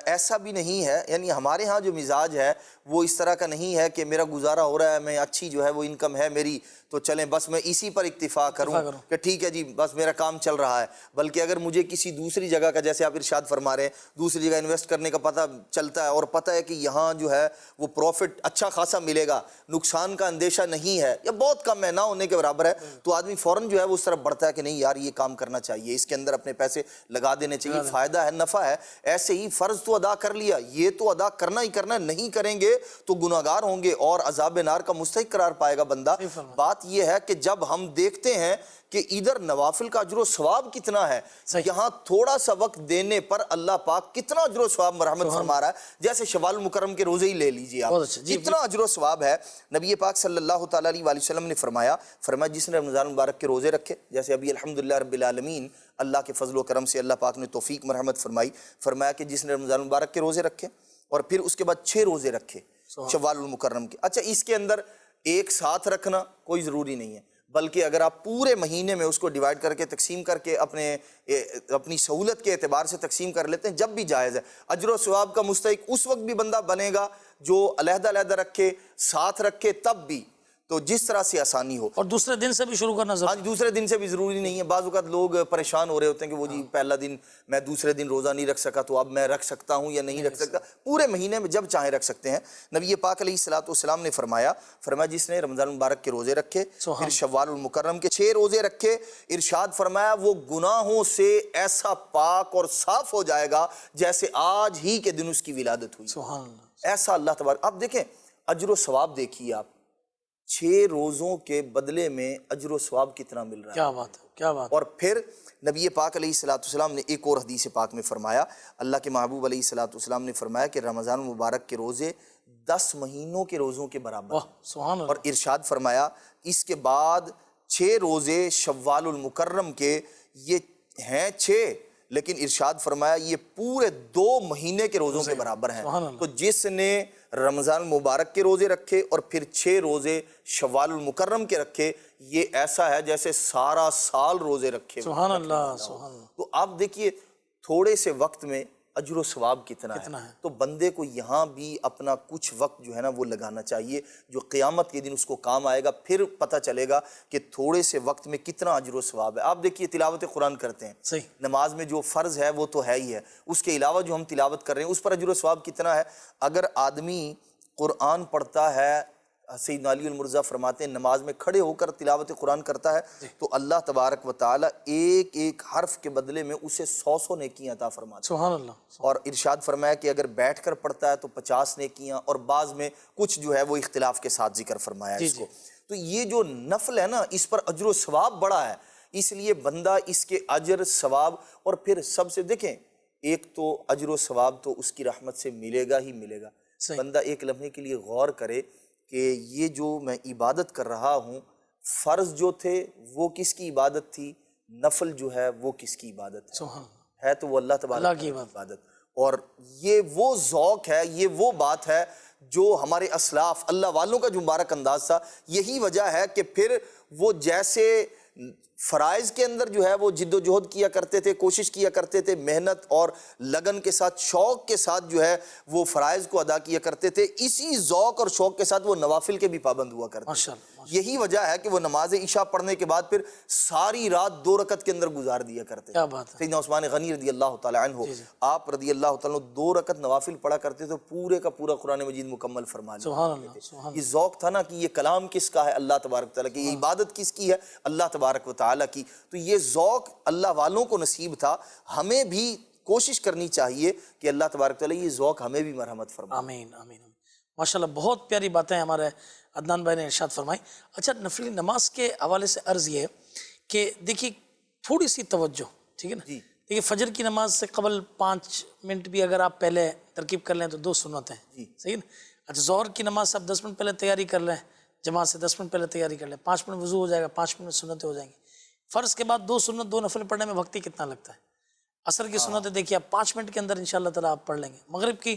ایسا بھی نہیں ہے. یعنی ہمارے ہاں جو مزاج ہے وہ اس طرح کا نہیں ہے کہ میرا گزارا ہو رہا ہے, میں اچھی جو ہے وہ انکم ہے میری, تو چلیں بس میں اسی پر اکتفا کروں کہ ٹھیک ہے جی بس میرا کام چل رہا ہے. بلکہ اگر مجھے کسی دوسری جگہ کا, جیسے آپ ارشاد فرما رہے ہیں, دوسری جگہ انویسٹ کرنے کا پتہ چلتا ہے اور پتہ ہے کہ یہاں جو ہے وہ پروفٹ اچھا خاصا ملے گا, نقصان کا اندیشہ نہیں ہے یا بہت کم ہے, نہ ہونے کے برابر ہے, تو آدمی فوراً جو ہے وہ اس طرف بڑھتا ہے کہ نہیں یار یہ کام کرنا چاہیے, اس کے اندر اپنے پیسے لگا دینے چاہیے, فائدہ ہے, نفع ہے. ایسے ہی فرض تو ادا کر لیا, یہ تو ادا کرنا ہی کرنا, نہیں کریں گے تو گناہگار ہوں گے اور عذاب نار کا مستحق قرار پائے گا بندہ. بات یہ ہے کہ جب ہم دیکھتے ہیں کہ ادھر نوافل کا اجر و ثواب کتنا ہے, یہاں تھوڑا سا وقت دینے پر اللہ پاک کتنا اجر و ثواب مرحمت فرما رہا ہے. جیسے شوال المکرم کے روزے ہی لے لیجئے آپ, کتنا اجر و ثواب ہے. نبی پاک صلی اللہ تعالیٰ علیہ وسلم نے فرمایا جس نے رمضان مبارک کے روزے رکھے, جیسے ابھی الحمدللہ رب العالمین اللہ کے فضل و کرم سے اللہ پاک نے توفیق مرحمت فرمائی, فرمایا کہ جس نے رمضان مبارک کے روزے رکھے اور پھر اس کے بعد 6 روزے رکھے شوال المکرم کے. اچھا, اس کے اندر ایک ساتھ رکھنا کوئی ضروری نہیں ہے, بلکہ اگر آپ پورے مہینے میں اس کو ڈیوائیڈ کر کے تقسیم کر کے اپنی سہولت کے اعتبار سے تقسیم کر لیتے ہیں, جب بھی جائز ہے. اجر و ثواب کا مستحق اس وقت بھی بندہ بنے گا جو علیحدہ علیحدہ رکھے, ساتھ رکھے تب بھی, تو جس طرح سے آسانی ہو.
اور دوسرے دن سے بھی شروع کرنا ضروری.
ہاں, دوسرے دن سے بھی ضروری نہیں ہے. بعض اوقات لوگ پریشان ہو رہے ہوتے ہیں کہ وہ جی پہلا دن میں دوسرے دن روزہ نہیں رکھ سکا, تو اب میں رکھ سکتا ہوں یا نہیں رکھ سکتا. پورے مہینے میں جب چاہیں رکھ سکتے ہیں. نبی پاک علیہ الصلوۃ والسلام نے فرمایا جس نے رمضان مبارک کے روزے رکھے, پھر شوال المکرم کے 6 روزے رکھے, ارشاد فرمایا وہ گناہوں سے ایسا پاک اور صاف ہو جائے گا جیسے آج ہی کے دن اس کی ولادت ہوئی.
سبحان اللہ.
ایسا اللہ تبارک. آپ دیکھیں اجر و ثواب دیکھیے, آپ 6 روزوں کے بدلے میں اجر و ثواب کتنا مل رہا ہے.
کیا بات ہے, کیا بات. اور
پھر نبی پاک علیہ الصلوۃ والسلام نے ایک اور حدیث پاک میں فرمایا, اللہ کے محبوب علیہ الصلوۃ والسلام نے فرمایا کہ رمضان مبارک کے روزے 10 مہینوں کے روزوں کے برابر.
سبحان اللہ.
اور ارشاد فرمایا اس کے بعد 6 روزے شوال المکرم کے, یہ ہیں 6, لیکن ارشاد فرمایا یہ پورے 2 مہینے کے روزوں کے برابر ہیں. تو جس نے رمضان مبارک کے روزے رکھے اور پھر 6 روزے شوال المکرم کے رکھے, یہ ایسا ہے جیسے سارا سال روزے رکھے.
سبحان اللہ, سبحان اللہ.
تو آپ دیکھیے تھوڑے سے وقت میں اجر و ثواب کتنا ہے. تو بندے کو یہاں بھی اپنا کچھ وقت جو ہے نا وہ لگانا چاہیے, جو قیامت کے دن اس کو کام آئے گا. پھر پتہ چلے گا کہ تھوڑے سے وقت میں کتنا اجر و ثواب ہے. آپ دیکھیے تلاوت قرآن کرتے ہیں, نماز میں جو فرض ہے وہ تو ہے ہی ہے, اس کے علاوہ جو ہم تلاوت کر رہے ہیں اس پر اجر و ثواب کتنا ہے. اگر آدمی قرآن پڑھتا ہے سیدنا علی المرزا فرماتے ہیں نماز میں کھڑے ہو کر تلاوت قرآن کرتا ہے تو اللہ تبارک و تعالی ایک ایک حرف کے بدلے میں اسے 100 نیکیاں عطا فرماتے ہیں.
سبحان اللہ.
اور ارشاد فرمایا کہ اگر بیٹھ کر پڑھتا ہے تو 50 نیکیاں، اور بعض میں کچھ جو ہے وہ اختلاف کے ساتھ ذکر فرمایا اس کو. تو یہ جو نفل ہے نا اس پر اجر و ثواب بڑا ہے، اس لیے بندہ اس کے اجر ثواب، اور پھر سب سے دیکھیں ایک تو اجر و ثواب تو اس کی رحمت سے ملے گا ہی ملے گا. بندہ ایک لمحے کے لیے غور کرے کہ یہ جو میں عبادت کر رہا ہوں، فرض جو تھے وہ کس کی عبادت تھی، نفل جو ہے وہ کس کی عبادت ہے تو وہ اللہ تبارک کی عبادت. اور یہ وہ ذوق ہے، یہ وہ بات ہے جو ہمارے اسلاف اللہ والوں کا جو مبارک انداز تھا. یہی وجہ ہے کہ پھر وہ جیسے فرائض کے اندر جو ہے وہ جد و جہد کیا کرتے تھے، کوشش کیا کرتے تھے، محنت اور لگن کے ساتھ، شوق کے ساتھ جو ہے وہ فرائض کو ادا کیا کرتے تھے، اسی ذوق اور شوق کے ساتھ وہ نوافل کے بھی پابند ہوا کرتے تھے. یہی وجہ ہے کہ وہ نماز عشاء پڑھنے کے بعد پھر ساری رات 2 رکعت کے اندر گزار دیا کرتے تھے. سیدنا عثمان غنی رضی اللہ تعالیٰ عنہ، آپ رضی اللہ تعالیٰ عنہ 2 رکعت نوافل پڑھا کرتے تھے، پورے کا پورا قرآن مجید مکمل فرما لیتے تھے. یہ ذوق تھا نا کہ یہ کلام کس کا ہے، اللہ تبارک تعالیٰ کی، یہ عبادت کس کی ہے، اللہ تبارک و تعالیٰ کی. تو یہ ذوق اللہ والوں کو نصیب تھا. ہمیں بھی کوشش کرنی چاہیے کہ اللہ تبارک تعالیٰ یہ ذوق ہمیں بھی مرحمت فرمائے.
آمین آمین. ماشاءاللہ بہت پیاری باتیں ہمارے عدنان بھائی نے ارشاد فرمائی. اچھا نفلی نماز کے حوالے سے عرض یہ ہے کہ دیکھیے تھوڑی سی توجہ، ٹھیک ہے نا. دیکھیے فجر کی نماز سے قبل 5 منٹ بھی اگر آپ پہلے ترکیب کر لیں تو 2 سنت ہیں، صحیح نا. اچھا ظہر کی نماز سے آپ 10 منٹ پہلے تیاری کر لیں، جماعت سے 10 منٹ پہلے تیاری کر لیں، 5 منٹ وضو ہو جائے گا، 5 منٹ سنتیں ہو جائیں گی. فرض کے بعد 2 سنت 2 نفل پڑھنے میں وقتی کتنا لگتا ہے؟ عصر کی سنتیں دیکھیے آپ 5 منٹ کے اندر انشاءاللہ تعالیٰ آپ پڑھ لیں گے. مغرب کی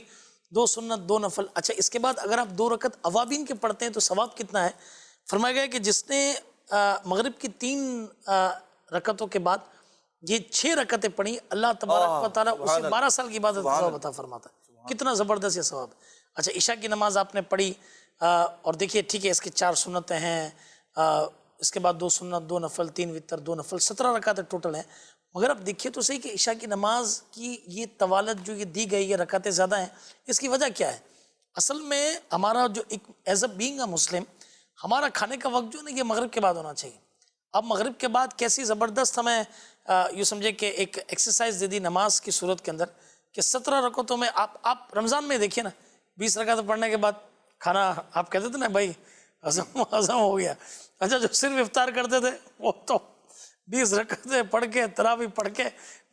2 سنت 2 نفل. اچھا اس کے بعد اگر آپ 2 رکعت اوابین کے پڑھتے ہیں تو ثواب کتنا ہے؟ فرمایا گیا کہ جس نے مغرب کی 3 رکعتوں کے بعد یہ 6 رکعتیں پڑھی، اللہ تبارک و تعالیٰ اسے 12 سال کی عبادت کا ثواب عطا فرماتا ہے. کتنا زبردست یہ ثواب. اچھا عشاء کی نماز آپ نے پڑھی اور دیکھیے ٹھیک ہے اس کی 4 سنتیں ہیں، اس کے بعد 2 سنت 2 نفل 3 وتر 2 نفل 17 رکعتیں ٹوٹل ہیں. مگر آپ دیکھیے تو صحیح کہ عشاء کی نماز کی یہ طوالت جو یہ دی گئی ہے، رکعتیں زیادہ ہیں، اس کی وجہ کیا ہے؟ اصل میں ہمارا جو ایک ایز اے بینگ اے مسلم ہمارا کھانے کا وقت جو ہے نا یہ مغرب کے بعد ہونا چاہیے. اب مغرب کے بعد کیسی زبردست ہمیں یوں سمجھے کہ ایک ایکسرسائز دے دی نماز کی صورت کے اندر کہ 17 رکعتوں میں آپ رمضان میں دیکھیے نا 20 رکعت پڑھنے کے بعد کھانا آپ کہتے تھے نا بھائی ہضم ہو گیا. اچھا جو صرف افطار کرتے تھے وہ تو 20 رکعتیں پڑھ کے تراویح پڑھ کے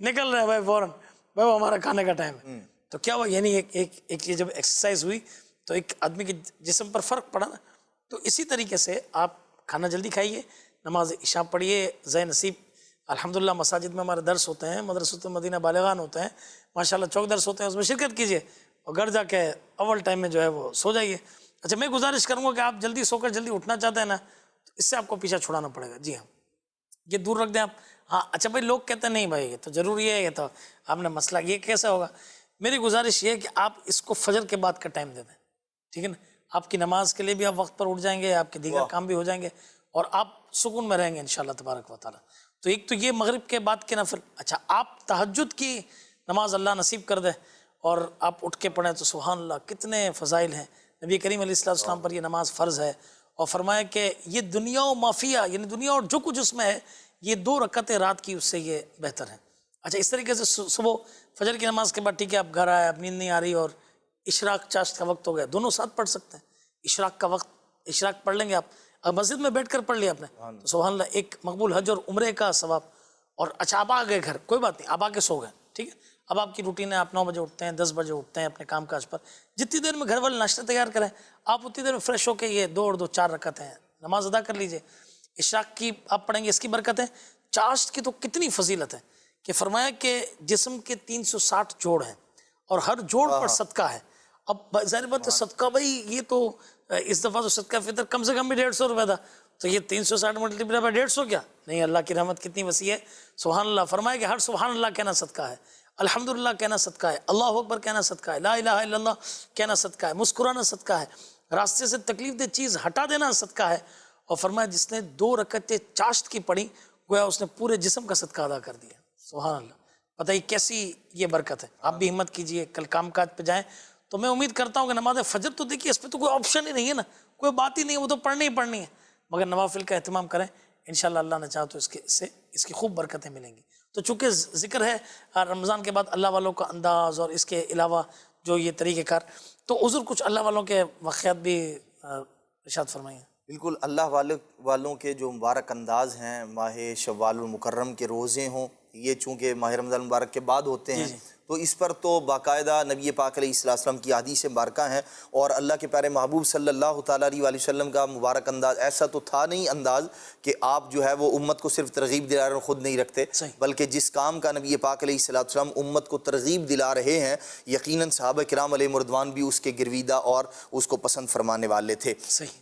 نکل رہے ہیں بھائی فوراً، بھائی وہ ہمارا کھانے کا ٹائم ہے. تو کیا ہوا یعنی ایک یہ جب ایکسرسائز ہوئی تو ایک آدمی کے جسم پر فرق پڑا نا. تو اسی طریقے سے آپ کھانا جلدی کھائیے، نماز عشاء پڑھیے. زے نصیب الحمدللہ مساجد میں ہمارے درس ہوتے ہیں، مدرسۃ المدینہ بالغان ہوتے ہیں، ماشاءاللہ چوک درس ہوتے ہیں، اس میں شرکت کیجیے اور گھر جا کے اول ٹائم میں جو ہے وہ سو جائیے. اچھا میں گزارش کروں گا کہ آپ جلدی سو کر جلدی اٹھنا چاہتے ہیں نا تو اس سے آپ کو پیچھا چھڑانا پڑے گا. جی ہاں یہ دور رکھ دیں آپ. ہاں اچھا بھائی لوگ کہتے ہیں نہیں بھائی یہ تو ضروری ہے، یہ تو آپ نے مسئلہ یہ کیسے ہوگا. میری گزارش یہ ہے کہ آپ اس کو فجر کے بعد کا ٹائم دے دیں، ٹھیک ہے نا. آپ کی نماز کے لیے بھی آپ وقت پر اٹھ جائیں گے، آپ کے دیگر کام بھی ہو جائیں گے اور آپ سکون میں رہیں گے انشاءاللہ تبارک و تعالیٰ. تو ایک تو یہ مغرب کے بعد کے نفل. اچھا آپ تہجد کی نماز اللہ نصیب کر دے اور آپ اٹھ کے پڑھیں تو سبحان اللہ کتنے فضائل ہیں. نبی کریم علیہ السلام پر یہ نماز فرض ہے اور فرمایا کہ یہ دنیا و مافیہ یعنی دنیا اور جو کچھ اس میں ہے یہ 2 رکعتیں رات کی اس سے یہ بہتر ہیں. اچھا اس طریقے سے صبح فجر کی نماز کے بعد ٹھیک ہے آپ گھر آئے، اب نیند نہیں آ رہی اور اشراق چاشت کا وقت ہو گیا، دونوں ساتھ پڑھ سکتے ہیں. اشراق کا وقت اشراق پڑھ لیں گے آپ، اب مسجد میں بیٹھ کر پڑھ لیا آپ نے تو سبحان اللہ ایک مقبول حج اور عمرے کا ثواب. اور اچھا آپ آ گئے گھر، کوئی بات نہیں آپ آ کے سو گئے، ٹھیک ہے. اب آپ کی روٹین ہے، آپ 9 بجے اٹھتے ہیں، 10 بجے اٹھتے ہیں اپنے کام کاج پر، جتنی دیر میں گھر والے ناشتہ تیار کریں آپ اتنی دیر میں فریش ہو کے یہ 2 اور 2 4 رکعتیں ہیں نماز ادا کر لیجئے. اشراق کی آپ پڑھیں گے، اس کی برکت ہے. چاشت کی تو کتنی فضیلت ہے کہ فرمایا کہ جسم کے 360 جوڑ ہیں اور ہر جوڑ پر صدقہ ہے. اب ظاہر بات ہے صدقہ بھائی یہ تو اس دفعہ تو صدقہ فطر کم سے کم بھی 150 روپے تھا تو یہ 360 ملٹیپلائی بائی 150 کیا نہیں. اللہ کی رحمت کتنی وسیع ہے سبحان اللہ. فرمایا کہ ہر سبحان اللہ کہنا صدقہ ہے، الحمدللہ کہنا صدقہ ہے، اللہ اکبر کہنا صدقہ ہے، لا الہ الا اللہ کہنا صدقہ ہے، مسکرانا صدقہ ہے، راستے سے تکلیف دہ چیز ہٹا دینا صدقہ ہے. اور فرمایا جس نے 2 رکعتیں چاشت کی پڑھی گویا اس نے پورے جسم کا صدقہ ادا کر دیا. سبحان اللہ بتائیے کیسی یہ برکت ہے. آپ بھی ہمت کیجئے، کل کام کاج پہ جائیں. تو میں امید کرتا ہوں کہ نماز فجر تو دیکھیے اس پہ تو کوئی آپشن ہی نہیں ہے نا، کوئی بات ہی نہیں ہے، وہ تو پڑھنی ہی پڑھنی ہے، مگر نوافل کا اہتمام کریں، انشاءاللہ اللہ نے چاہا تو اس کی خوب برکتیں ملیں گی۔ تو چونکہ ذکر ہے رمضان کے بعد اللہ والوں کا انداز اور اس کے علاوہ جو یہ طریقہ کار، تو حضور کچھ اللہ والوں کے واقعات بھی ارشاد فرمائیں۔
بالکل، اللہ والوں کے جو مبارک انداز ہیں، ماہ شوال المکرم کے روزے ہوں، یہ چونکہ ماہ رمضان المبارک کے بعد ہوتے ہیں، تو اس پر تو باقاعدہ نبی پاک علیہ السلام کی احادیث مبارکہ ہیں، اور اللہ کے پیارے محبوب صلی اللہ تعالیٰ علیہ وآلہ وسلم کا مبارک انداز ایسا تو تھا نہیں انداز کہ آپ جو ہے وہ امت کو صرف ترغیب دلا رہے ہیں، خود نہیں رکھتے، بلکہ جس کام کا نبی پاک علیہ السلام امت کو ترغیب دلا رہے ہیں، یقیناً صحابہ کرام علیہ مردوان بھی اس کے گرویدہ اور اس کو پسند فرمانے والے تھے۔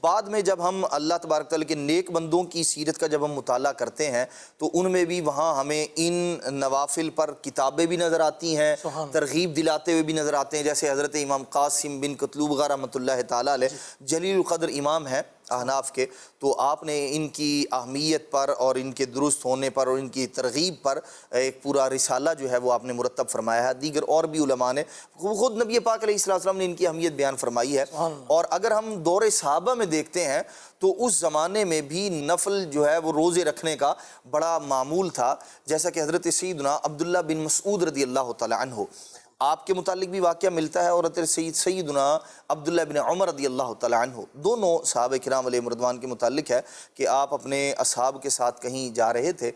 بعد میں جب ہم اللہ تبارک تعالیٰ کے نیک بندوں کی سیرت کا جب ہم مطالعہ کرتے ہیں تو ان میں بھی وہاں ہمیں ان نوافل پر کتابیں بھی نظر آتی ہیں، ترغیب دلاتے ہوئے بھی نظر آتے ہیں، جیسے حضرت امام قاسم بن قتلوبغہ رحمۃ اللہ تعالیٰ علیہ جلیل القدر امام ہیں احناف کے، تو آپ نے ان کی اہمیت پر اور ان کے درست ہونے پر اور ان کی ترغیب پر ایک پورا رسالہ جو ہے وہ آپ نے مرتب فرمایا ہے۔ دیگر اور بھی علماء نے، خود نبی پاک علیہ السلام نے ان کی اہمیت بیان فرمائی ہے۔ اور اگر ہم دور صحابہ میں دیکھتے ہیں تو اس زمانے میں بھی نفل جو ہے وہ روزے رکھنے کا بڑا معمول تھا، جیسا کہ حضرت سیدنا عبداللہ بن مسعود رضی اللہ تعالیٰ عنہ، آپ کے متعلق بھی واقعہ ملتا ہے، اور حضرت سیدنا عبداللہ بن عمر رضی اللہ تعالیٰ عنہ، دونوں صحابہ کرام علیہ مردوان کے متعلق ہے کہ آپ اپنے اصحاب کے ساتھ کہیں جا رہے تھے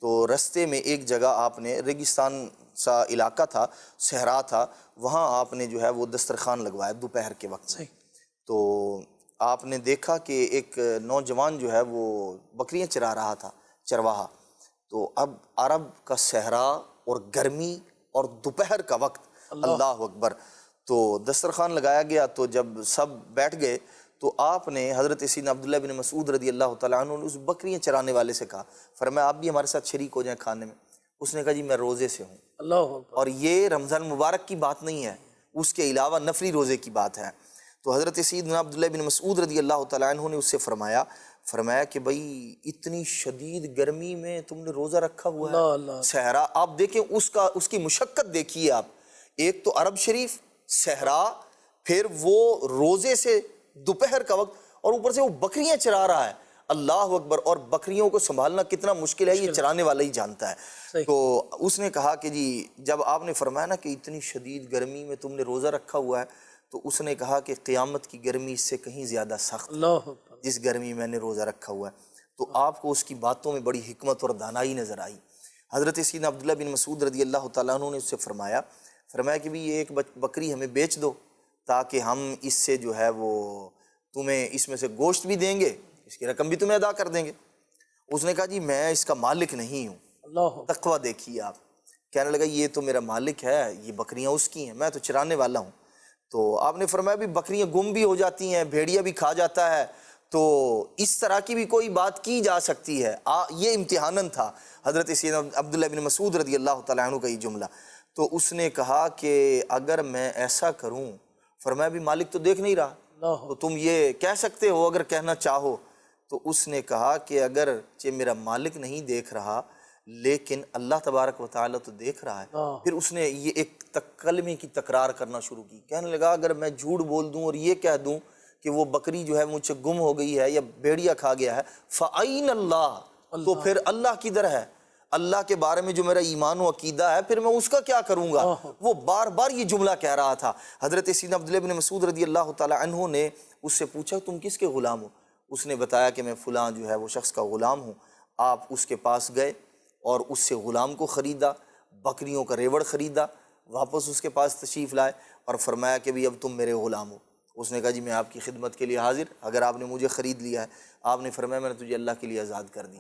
تو رستے میں ایک جگہ آپ نے، ریگستان سا علاقہ تھا، صحرا تھا، وہاں آپ نے جو ہے وہ دسترخوان لگوایا دوپہر کے وقت میں، تو آپ نے دیکھا کہ ایک نوجوان جو ہے وہ بکریاں چرا رہا تھا، چرواہا۔ تو اب عرب کا صحرا اور گرمی اور دوپہر کا وقت، اللہ اکبر، تو دسترخوان لگایا گیا، تو جب سب بیٹھ گئے تو آپ نے حضرت سیدنا عبداللہ بن مسعود رضی اللہ تعالیٰ عنہ نے اس بکریاں چرانے والے سے کہا، فرمایا آپ بھی ہمارے ساتھ شریک ہو جائیں کھانے میں۔ اس نے کہا جی میں روزے سے ہوں،
اللہ،
اور یہ رمضان مبارک کی بات نہیں ہے، اس کے علاوہ نفلی روزے کی بات ہے۔ تو حضرت سیدنا عبداللہ بن مسعود رضی اللہ تعالیٰ عنہ نے اس سے فرمایا کہ بھئی اتنی شدید گرمی میں تم نے روزہ رکھا ہوا ہے، صحرا، آپ دیکھیں اس کی مشقت دیکھیے آپ، ایک تو عرب شریف، صحرا، پھر وہ روزے سے دوپہر کا وقت، اور اوپر سے وہ بکریاں چرا رہا ہے، اللہ اکبر، اور بکریوں کو سنبھالنا کتنا مشکل ہے یہ چرانے والا ہی جانتا ہے۔ تو اس نے کہا کہ جی جب آپ نے فرمایا نا کہ اتنی شدید گرمی میں تم نے روزہ رکھا ہوا ہے، تو اس نے کہا کہ قیامت کی گرمی اس سے کہیں زیادہ سخت جس گرمی میں نے روزہ رکھا ہوا ہے۔ تو آپ کو اس کی باتوں میں بڑی حکمت اور دانائی نظر آئی۔ حضرت سیدنا عبداللہ بن مسعود رضی اللہ تعالیٰ عنہ نے اس سے فرمایا کہ بھی یہ ایک بکری ہمیں بیچ دو تاکہ ہم اس سے جو ہے وہ تمہیں اس میں سے گوشت بھی دیں گے، اس کی رقم بھی تمہیں ادا کر دیں گے۔ اس نے کہا جی میں اس کا مالک نہیں ہوں۔ تقویٰ دیکھیے آپ، کہنے لگا یہ تو میرا مالک ہے، یہ بکریاں اس کی ہیں، میں تو چرانے والا ہوں۔ تو آپ نے فرمایا بھی بکریاں گم بھی ہو جاتی ہیں، بھیڑیا بھی کھا جاتا ہے، تو اس طرح کی بھی کوئی بات کی جا سکتی ہے۔ یہ امتحاناً تھا حضرت سیدنا عبداللہ بن مسعود رضی اللہ تعالیٰ عنہ کا یہ جملہ۔ تو اس نے کہا کہ اگر میں ایسا کروں، فرمایا بھی مالک تو دیکھ نہیں رہا، تو تم یہ کہہ سکتے ہو اگر کہنا چاہو۔ تو اس نے کہا کہ اگرچہ میرا مالک نہیں دیکھ رہا لیکن اللہ تبارک و تعالیٰ تو دیکھ رہا ہے۔ پھر اس نے یہ ایک کلمے کی تکرار کرنا شروع کی، کہنے لگا اگر میں جھوٹ بول دوں اور یہ کہہ دوں کہ وہ بکری جو ہے مجھ سے گم ہو گئی ہے یا بھیڑیا کھا گیا ہے، فَأَيْنَ اللَّهُ، تو پھر اللہ کدھر ہے؟ اللہ کے بارے میں جو میرا ایمان و عقیدہ ہے پھر میں اس کا کیا کروں گا؟ وہ بار بار یہ جملہ کہہ رہا تھا۔ حضرت سیدنا عبداللہ بن مسعود رضی اللہ تعالیٰ عنہ نے اس سے پوچھا تم کس کے غلام ہو؟ اس نے بتایا کہ میں فلاں جو ہے وہ شخص کا غلام ہوں۔ آپ اس کے پاس گئے اور اس سے غلام کو خریدا، بکریوں کا ریوڑ خریدا، واپس اس کے پاس تشریف لائے اور فرمایا کہ بھی اب تم میرے غلام ہو۔ اس نے کہا جی میں آپ کی خدمت کے لیے حاضر، اگر آپ نے مجھے خرید لیا ہے۔ آپ نے فرمایا میں نے تجھے اللہ کے لیے آزاد کر دی،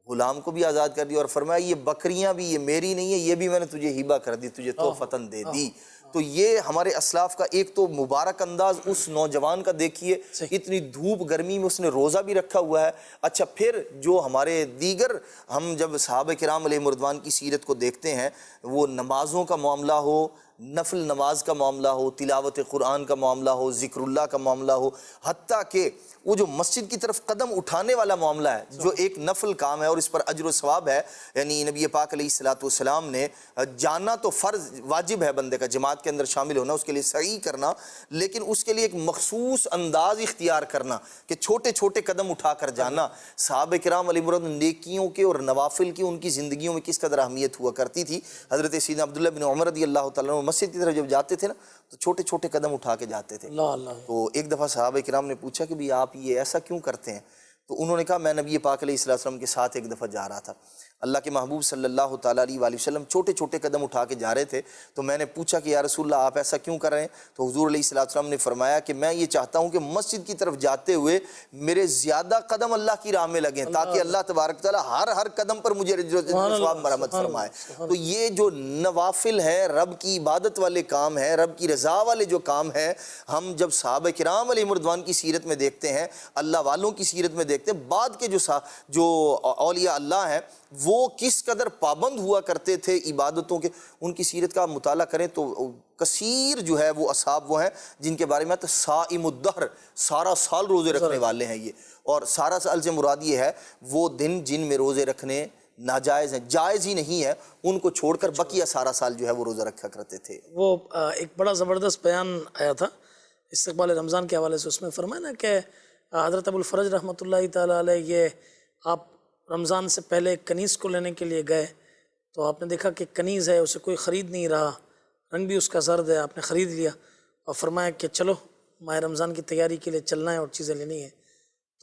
غلام کو بھی آزاد کر دیا، اور فرمایا یہ بکریاں بھی یہ میری نہیں ہے، یہ بھی میں نے تجھے ہبہ کر دی، تجھے تحفتاً دے دی۔ تو یہ ہمارے اسلاف کا ایک تو مبارک انداز اس نوجوان کا دیکھیے، اتنی دھوپ گرمی میں اس نے روزہ بھی رکھا ہوا ہے۔ اچھا پھر جو ہمارے دیگر ہم جب صحابہ کرام علیہ مردوان کی سیرت کو دیکھتے ہیں، وہ نمازوں کا معاملہ ہو، نفل نماز کا معاملہ ہو، تلاوت قرآن کا معاملہ ہو، ذکر اللہ کا معاملہ ہو، حتیٰ کہ وہ جو مسجد کی طرف قدم اٹھانے والا معاملہ ہے جو ایک نفل کام ہے اور اس پر اجر و ثواب ہے، یعنی نبی پاک علیہ الصلوۃ والسلام نے جاننا تو فرض واجب ہے بندے کا، جماعت کے اندر شامل ہونا، اس کے لیے سعی کرنا، لیکن اس کے لیے ایک مخصوص انداز اختیار کرنا کہ چھوٹے چھوٹے قدم اٹھا کر جانا۔ صحابہ کرام علیہ مرض نیکیوں کے اور نوافل کی ان کی زندگیوں میں کس قدر اہمیت ہوا کرتی تھی۔ حضرت سیدنا عبداللہ بن عمر رضی اللہ تعالیٰ عنہ مسجد کی طرف جب جاتے تھے نا تو چھوٹے چھوٹے قدم اٹھا کے جاتے تھے۔ تو ایک دفعہ صحابہ کرام نے پوچھا کہ بھی آپ یہ ایسا کیوں کرتے ہیں؟ تو انہوں نے کہا میں نبی پاک علیہ السلام کے ساتھ ایک دفعہ جا رہا تھا، اللہ کے محبوب صلی اللہ تعالیٰ علیہ وآلہ وسلم چھوٹے چھوٹے قدم اٹھا کے جا رہے تھے، تو میں نے پوچھا کہ یا رسول اللہ آپ ایسا کیوں کر رہے ہیں؟ تو حضور علیہ السلام نے فرمایا کہ میں یہ چاہتا ہوں کہ مسجد کی طرف جاتے ہوئے میرے زیادہ قدم اللہ کی راہ میں لگیں تاکہ اللہ تبارک تعالیٰ ہر قدم پر مجھے ثواب مرحمت فرمائے۔ تو یہ جو نوافل ہے، رب کی عبادت والے کام ہیں، رب کی رضا والے جو کام ہیں، ہم جب صحابہ کرام علیہ رضوان کی سیرت میں دیکھتے ہیں، اللہ والوں کی سیرت میں دیکھتے ہیں، بعد کے جو اولیاء اللہ ہیں وہ کس قدر پابند ہوا کرتے تھے عبادتوں کے، ان کی سیرت کا مطالعہ کریں تو کثیر جو ہے وہ اصحاب وہ ہیں جن کے بارے میں تو صائم الدہر، سارا سال روزے رکھنے والے ہیں یہ، اور سارا سال سے مراد یہ ہے وہ دن جن میں روزے رکھنے ناجائز ہیں، جائز ہی نہیں ہے، ان کو چھوڑ کر بقیہ سارا سال جو ہے وہ روزہ رکھا کرتے تھے۔
وہ ایک بڑا زبردست بیان آیا تھا استقبال رمضان کے حوالے سے، اس میں فرمایا نا کہ حضرت ابو الفرج رحمۃ اللہ تعالیٰ علیہ یہ آپ رمضان سے پہلے کنیز کو لینے کے لیے گئے تو آپ نے دیکھا کہ کنیز ہے، اسے کوئی خرید نہیں رہا، رنگ بھی اس کا زرد ہے، آپ نے خرید لیا اور فرمایا کہ چلو ماہ رمضان کی تیاری کے لیے چلنا ہے اور چیزیں لینی ہے۔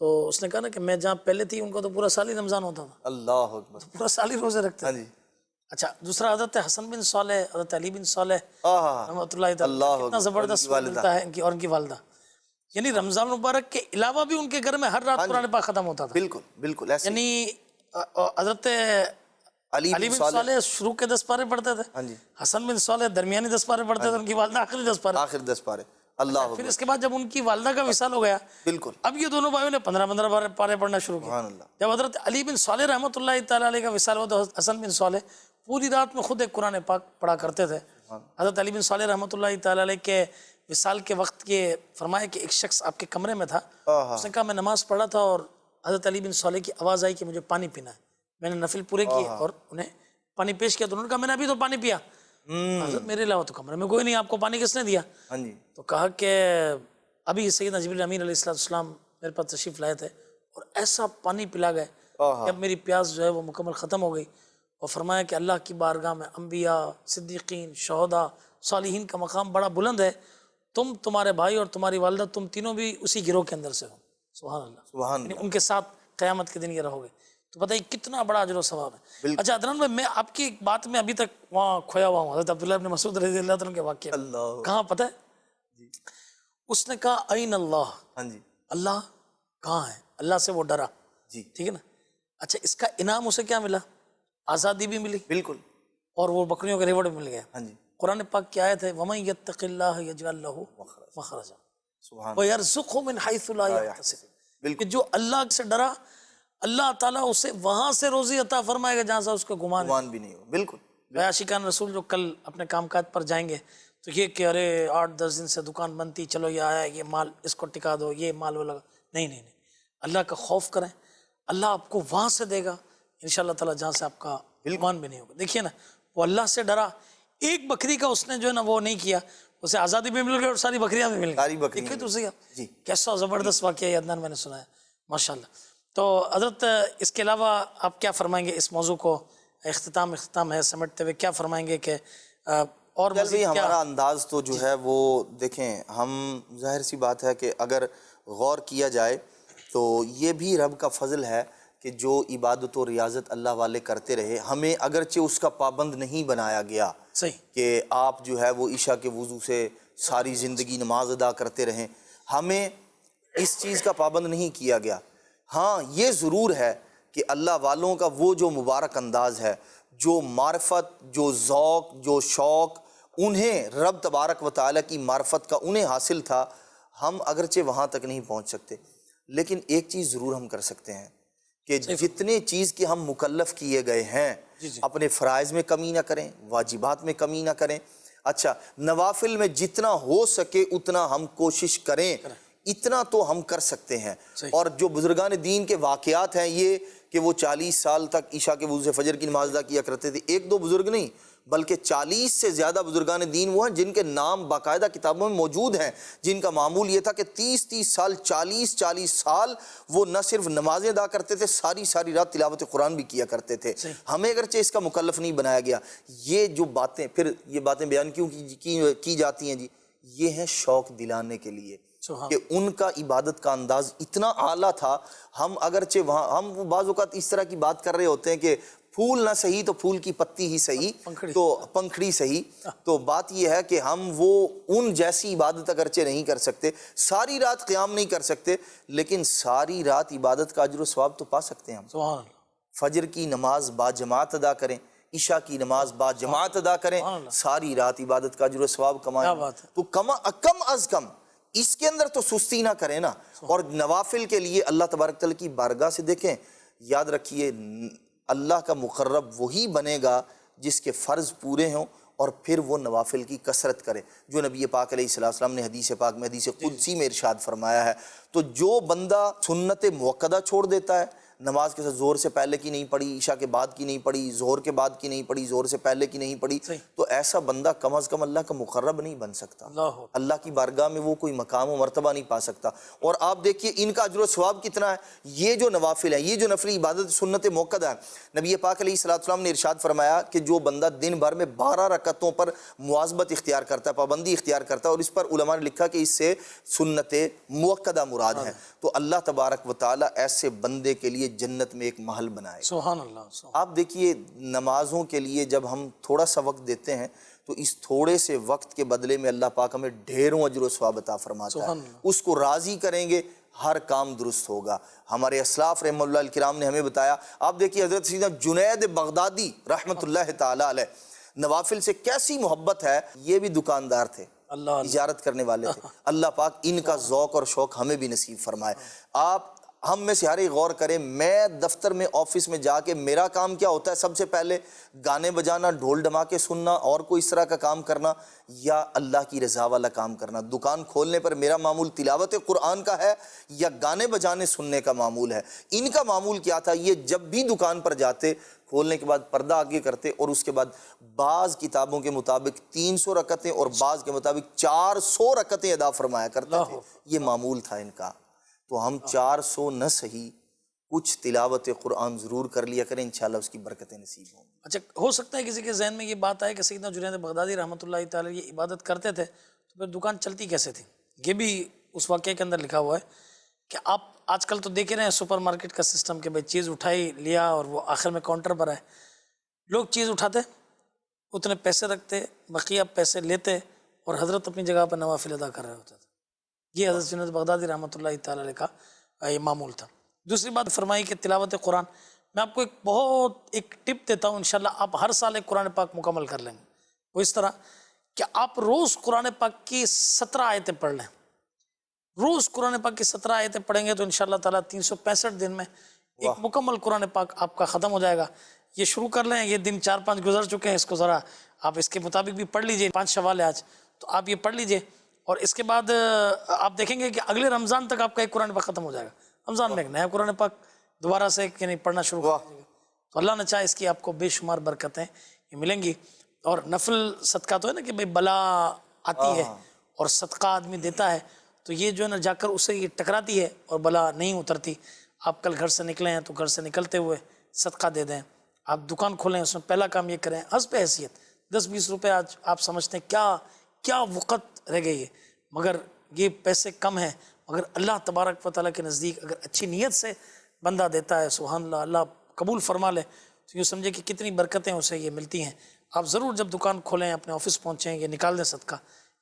تو اس نے کہا نا کہ میں جہاں پہلے تھی ان کو تو پورا سال ہی رمضان ہوتا تھا،
اللہ اکبر،
پورا سال ہی روزے رکھتے تھے۔ اچھا، دوسرا حضرت حسن بن صالح، حضرت علی بن صالح رحمۃ اللہ تعالیٰ، کتنا زبردست ملتا ہے ان کی اور ان کی والدہ، یعنی رمضان مبارک کے علاوہ بھی ان کے گھر میں ہر رات قرآن پاک ختم ہوتا تھا۔
بالکل بالکل ایسے،
یعنی حضرت علی بن صالح شروع کے 10 پارے پڑھتے تھے، حسن بن صالح درمیانی 10 پارے پڑھتے تھے، ان کی والدہ آخری 10 پارے،
آخر 10 پارے۔ اللہ
پھر اس کے بعد جب ان کی والدہ کا وصال ہو گیا،
بالکل،
اب یہ دونوں بھائیوں نے 15 پارے پڑھنا شروع کیا۔ جب حضرت علی بن صالح رحمۃ اللہ تعالیٰ علیہ کا وصال ہوا تو حسن بن صالح پوری رات میں خود ایک قرآن پاک پڑھا کرتے تھے۔ حضرت علی بن صالح رحمۃ اللہ تعالیٰ علیہ کے وصال کے وقت یہ فرمایا کہ ایک شخص آپ کے کمرے میں تھا، اس نے کہا میں نماز پڑھا تھا اور حضرت علی بن صالح کی آواز آئی کہ مجھے پانی پینا ہے، میں نے نفل پورے کیے اور انہیں پانی پیش کیا، تو انہوں نے کہا میں نے ابھی تو پانی پیا، حضرت میرے علاوہ تو کمرے میں کوئی نہیں، آپ کو پانی کس نے دیا؟ تو کہا کہ ابھی سیدنا جبریل امین علیہ السلام میرے پاس تشریف لائے تھے اور ایسا پانی پلا گئے کہ اب میری پیاس جو ہے وہ مکمل ختم ہو گئی، اور فرمایا کہ اللہ کی بارگاہ میں انبیاء، صدیقین، شہداء، صالحین کا مقام بڑا بلند ہے، تمہارے بھائی اور تمہاری والدہ تم تینوں بھی اسی گروہ کے اندر سے ہو، سبحان اللہ،
سبحان
یعنی ان کے ساتھ قیامت کے دن یہ رہو گے، تو بتائیے کتنا بڑا اجر و ثواب ہے۔ اچھا عدنان بھائی، میں آپ کی ایک بات میں ابھی تک وہاں کھویا ہوا ہوں، حضرت عبداللہ ابن مسعود رضی اللہ عنہ کے واقعے، کہاں پتہ ہے؟ اس نے کہا این اللہ، اللہ کہاں ہے؟ اللہ سے وہ ڈرا، ٹھیک ہے نا؟ اچھا، اس کا انعام اسے کیا ملا؟ آزادی بھی ملی،
بالکل،
اور وہ بکریوں کا ریوڑ بھی مل گیا۔ قرآن پاک کی آیت ہے وَمَن يَتَّقِ اللَّهَ يَجْعَل لَهُ مَخْرَجًا وَيَرْزُقْهُ مِنْ حَيْثُ لَا يَحْتَسِبُ، کہ جو اللہ سے ڈرا اللہ تعالیٰ اسے وہاں سے روزی عطا فرمائے گا جہاں سے اس کو گمان بھی نہیں ہو۔ بالکل، عاشقان رسول جو کل اپنے کام کاج پر جائیں گے تو یہ کہ ارے 8-10 دن سے دکان بنتی، چلو یہ آیا یہ مال اس کو ٹکا دو، یہ مال وہ لگا، نہیں، اللہ کا خوف کریں، اللہ آپ کو وہاں سے دے گا انشاءاللہ تعالیٰ جہاں سے آپ کا گمان بھی نہیں ہوگا۔ دیکھیے نا، وہ اللہ سے ڈرا، ایک بکری کا اس نے جو ہے نا وہ نہیں کیا، اسے آزادی بھی مل گئی اور ساری بکریاں بھی مل گئی۔ دیکھیے تو صحیح، کیسا زبردست واقعہ ہے عدنان، میں نے سنا ہے ماشاءاللہ۔ تو حضرت اس کے علاوہ آپ کیا فرمائیں گے اس موضوع کو اختتام ہے سمیٹتے ہوئے، کیا فرمائیں گے کہ اور مزید
ہمارا انداز تو جو ہے وہ دیکھیں، ہم ظاہر سی بات ہے کہ اگر غور کیا جائے تو یہ بھی رب کا فضل ہے کہ جو عبادت و ریاضت اللہ والے کرتے رہے، ہمیں اگرچہ اس کا پابند نہیں بنایا گیا کہ آپ جو ہے وہ عشاء کے وضو سے ساری زندگی نماز ادا کرتے رہیں، ہمیں اس چیز کا پابند نہیں کیا گیا۔ ہاں یہ ضرور ہے کہ اللہ والوں کا وہ جو مبارک انداز ہے، جو معرفت، جو ذوق، جو شوق انہیں رب تبارک و تعالیٰ کی معرفت کا انہیں حاصل تھا، ہم اگرچہ وہاں تک نہیں پہنچ سکتے، لیکن ایک چیز ضرور ہم کر سکتے ہیں کہ جتنے چیز کے ہم مکلف کیے گئے ہیں، اپنے فرائض میں کمی نہ کریں، واجبات میں کمی نہ کریں، اچھا نوافل میں جتنا ہو سکے اتنا ہم کوشش کریں، اتنا تو ہم کر سکتے ہیں۔ اور جو بزرگان دین کے واقعات ہیں یہ کہ وہ 40 سال تک عشاء کے وضو سے فجر کی نماز ادا کیا کرتے تھے، ایک دو بزرگ نہیں بلکہ 40 سے زیادہ بزرگان دین وہ ہیں جن کے نام باقاعدہ کتابوں میں موجود ہیں، جن کا معمول یہ تھا کہ 30 سال 40 سال وہ نہ صرف نمازیں ادا کرتے تھے، ساری رات تلاوت قرآن بھی کیا کرتے تھے۔ ہمیں اگرچہ اس کا مکلف نہیں بنایا گیا، یہ جو باتیں پھر یہ باتیں بیان کیوں کی جاتی ہیں جی؟ یہ ہیں شوق دلانے کے لیے کہ ان کا عبادت کا انداز اتنا اعلیٰ تھا۔ ہم اگرچہ وہاں ہم بعض اوقات اس طرح کی بات کر رہے ہوتے ہیں کہ پھول نہ صحیح تو پھول کی پتی ہی صحیح، تو پنکھڑی صحیح، تو بات یہ ہے کہ ہم وہ ان جیسی عبادت اگرچہ نہیں کر سکتے، ساری رات قیام نہیں کر سکتے، لیکن ساری رات عبادت کا اجر و ثواب تو پا سکتے ہیں ہم۔
سبحان اللہ۔
فجر کی نماز با جماعت ادا کریں، عشاء کی نماز با جماعت ادا کریں، ساری رات عبادت کا اجر و ثواب کمائیں، تو کم از کم اس کے اندر تو سستی نہ کریں نا۔ اور نوافل کے لیے اللہ تبارک تعالیٰ کی بارگاہ سے دیکھیں، یاد رکھیے اللہ کا مقرب وہی بنے گا جس کے فرض پورے ہوں اور پھر وہ نوافل کی کثرت کرے، جو نبی پاک علیہ السلام نے حدیث پاک میں حدیث قدسی میں ارشاد فرمایا ہے۔ تو جو بندہ سنت موقدہ چھوڑ دیتا ہے، نماز کے ساتھ زور سے پہلے کی نہیں پڑھی، عشاء کے بعد کی نہیں پڑھی، ظہر کے بعد کی نہیں پڑھی، ظہر سے پہلے کی نہیں پڑھی، تو ایسا بندہ کم از کم اللہ کا مقرب نہیں بن سکتا، اللہ کی بارگاہ میں وہ کوئی مقام و مرتبہ نہیں پا سکتا۔ اور آپ دیکھیے ان کا اجر و ثواب کتنا ہے، یہ جو نوافل ہے، یہ جو نفلی عبادت سنت موقدہ ہے، نبی پاک علیہ السلام نے ارشاد فرمایا کہ جو بندہ دن بھر میں 12 رکعتوں پر مواظبت اختیار کرتا ہے، پابندی اختیار کرتا ہے، اور اس پر علماء نے لکھا کہ اس سے سنت موقدہ مراد ہے، تو اللہ تبارک و تعالیٰ ایسے بندے کے لیے جنت میں ایک محل بنائے۔
سبحان اللہ۔
آپ دیکھیے نمازوں کے لیے جب ہم تھوڑا سا وقت دیتے ہیں تو اس تھوڑے سے وقت کے بدلے میں اللہ پاک ہمیں ڈھیروں اجر و ثواب عطا فرماتا ہے۔ اس کو راضی کریں گے ہر کام درست ہوگا۔ ہمارے اسلاف رحمہ اللہ الکرام نے ہمیں بتایا، آپ دیکھیے حضرت سیدنا جنید بغدادی رحمۃ اللہ تعالی علیہ، نوافل سے کیسی محبت ہے، یہ بھی دکاندار تھے، تجارت کرنے والے تھے۔ اللہ پاک ان کا ذوق اور شوق ہمیں بھی نصیب فرمائے۔ آپ ہم میں سے ہر ایک غور کریں، میں دفتر میں آفس میں جا کے میرا کام کیا ہوتا ہے؟ سب سے پہلے گانے بجانا، ڈھول ڈھماکے سننا اور کوئی اس طرح کا کام کرنا، یا اللہ کی رضا والا کام کرنا؟ دکان کھولنے پر میرا معمول تلاوت قرآن کا ہے یا گانے بجانے سننے کا معمول ہے؟ ان کا معمول کیا تھا؟ یہ جب بھی دکان پر جاتے، کھولنے کے بعد پردہ آگے کرتے اور اس کے بعد بعض کتابوں کے مطابق 300 رکعتیں اور بعض کے مطابق 400 رکعتیں ادا فرمایا کرتے تھے۔ یہ معمول تھا ان کا۔ تو ہم 400 نہ صحیح کچھ تلاوت قرآن ضرور کر لیا کریں، انشاءاللہ اس کی برکتیں نصیب ہوں۔
اچھا، ہو سکتا ہے کسی کے ذہن میں یہ بات آئے کہ سیدنا جنید بغدادی رحمۃ اللہ تعالی یہ عبادت کرتے تھے تو پھر دکان چلتی کیسے تھی؟ یہ بھی اس واقعے کے اندر لکھا ہوا ہے کہ آپ آج کل تو دیکھ رہے ہیں سپر مارکیٹ کا سسٹم کہ بھائی چیز اٹھائی لیا اور وہ آخر میں کاؤنٹر پر آئے، لوگ چیز اٹھاتے اتنے پیسے رکھتے، بقیہ پیسے لیتے اور حضرت اپنی جگہ پر نوافل ادا کر رہے ہوتے تھے۔ یہ حضرت جنید بغدادی رحمۃ اللہ تعالی علیہ کا یہ معمول تھا۔ دوسری بات فرمائی کہ تلاوت قرآن، میں آپ کو ایک ٹپ دیتا ہوں، انشاءاللہ آپ ہر سال ایک قرآن پاک مکمل کر لیں گے۔ وہ اس طرح کہ آپ روز قرآن پاک کی 17 آیتیں پڑھ لیں، روز قرآن پاک کی 17 آیتیں پڑھیں گے تو انشاءاللہ تعالیٰ 365 دن میں ایک مکمل قرآن پاک آپ کا ختم ہو جائے گا۔ یہ شروع کر لیں، یہ دن 4-5 گزر چکے ہیں، اس کو ذرا آپ اس کے مطابق بھی پڑھ لیجئے، 5 شوال ہے آج، تو آپ یہ پڑھ لیجئے، اور اس کے بعد آپ دیکھیں گے کہ اگلے رمضان تک آپ کا ایک قرآن پاک ختم ہو جائے گا۔ رمضان میں ایک نیا قرآن پاک دوبارہ سے یعنی پڑھنا شروع کر دیجیے گا، تو اللہ نے چاہے اس کی آپ کو بے شمار برکتیں یہ ملیں گی۔ اور نفل صدقہ تو ہے نا کہ بھائی بلا آتی ہے اور صدقہ آدمی دیتا ہے تو یہ جو ہے نا جا کر اسے یہ ٹکراتی ہے اور بلا نہیں اترتی۔ آپ کل گھر سے نکلے ہیں تو گھر سے نکلتے ہوئے صدقہ دے دیں، آپ دکان کھولیں اس میں پہلا کام یہ کریں، حسب حیثیت 10-20 روپے آج آپ سمجھتے ہیں کیا وقت رہ گئی ہے، مگر یہ پیسے کم ہیں، مگر اللہ تبارک و تعالیٰ کے نزدیک اگر اچھی نیت سے بندہ دیتا ہے، سبحان اللہ، اللہ قبول فرما لے تو یہ سمجھے کہ کتنی برکتیں اسے یہ ملتی ہیں۔ آپ ضرور جب دکان کھولیں، اپنے آفس پہنچیں، یہ نکال دیں صدقہ،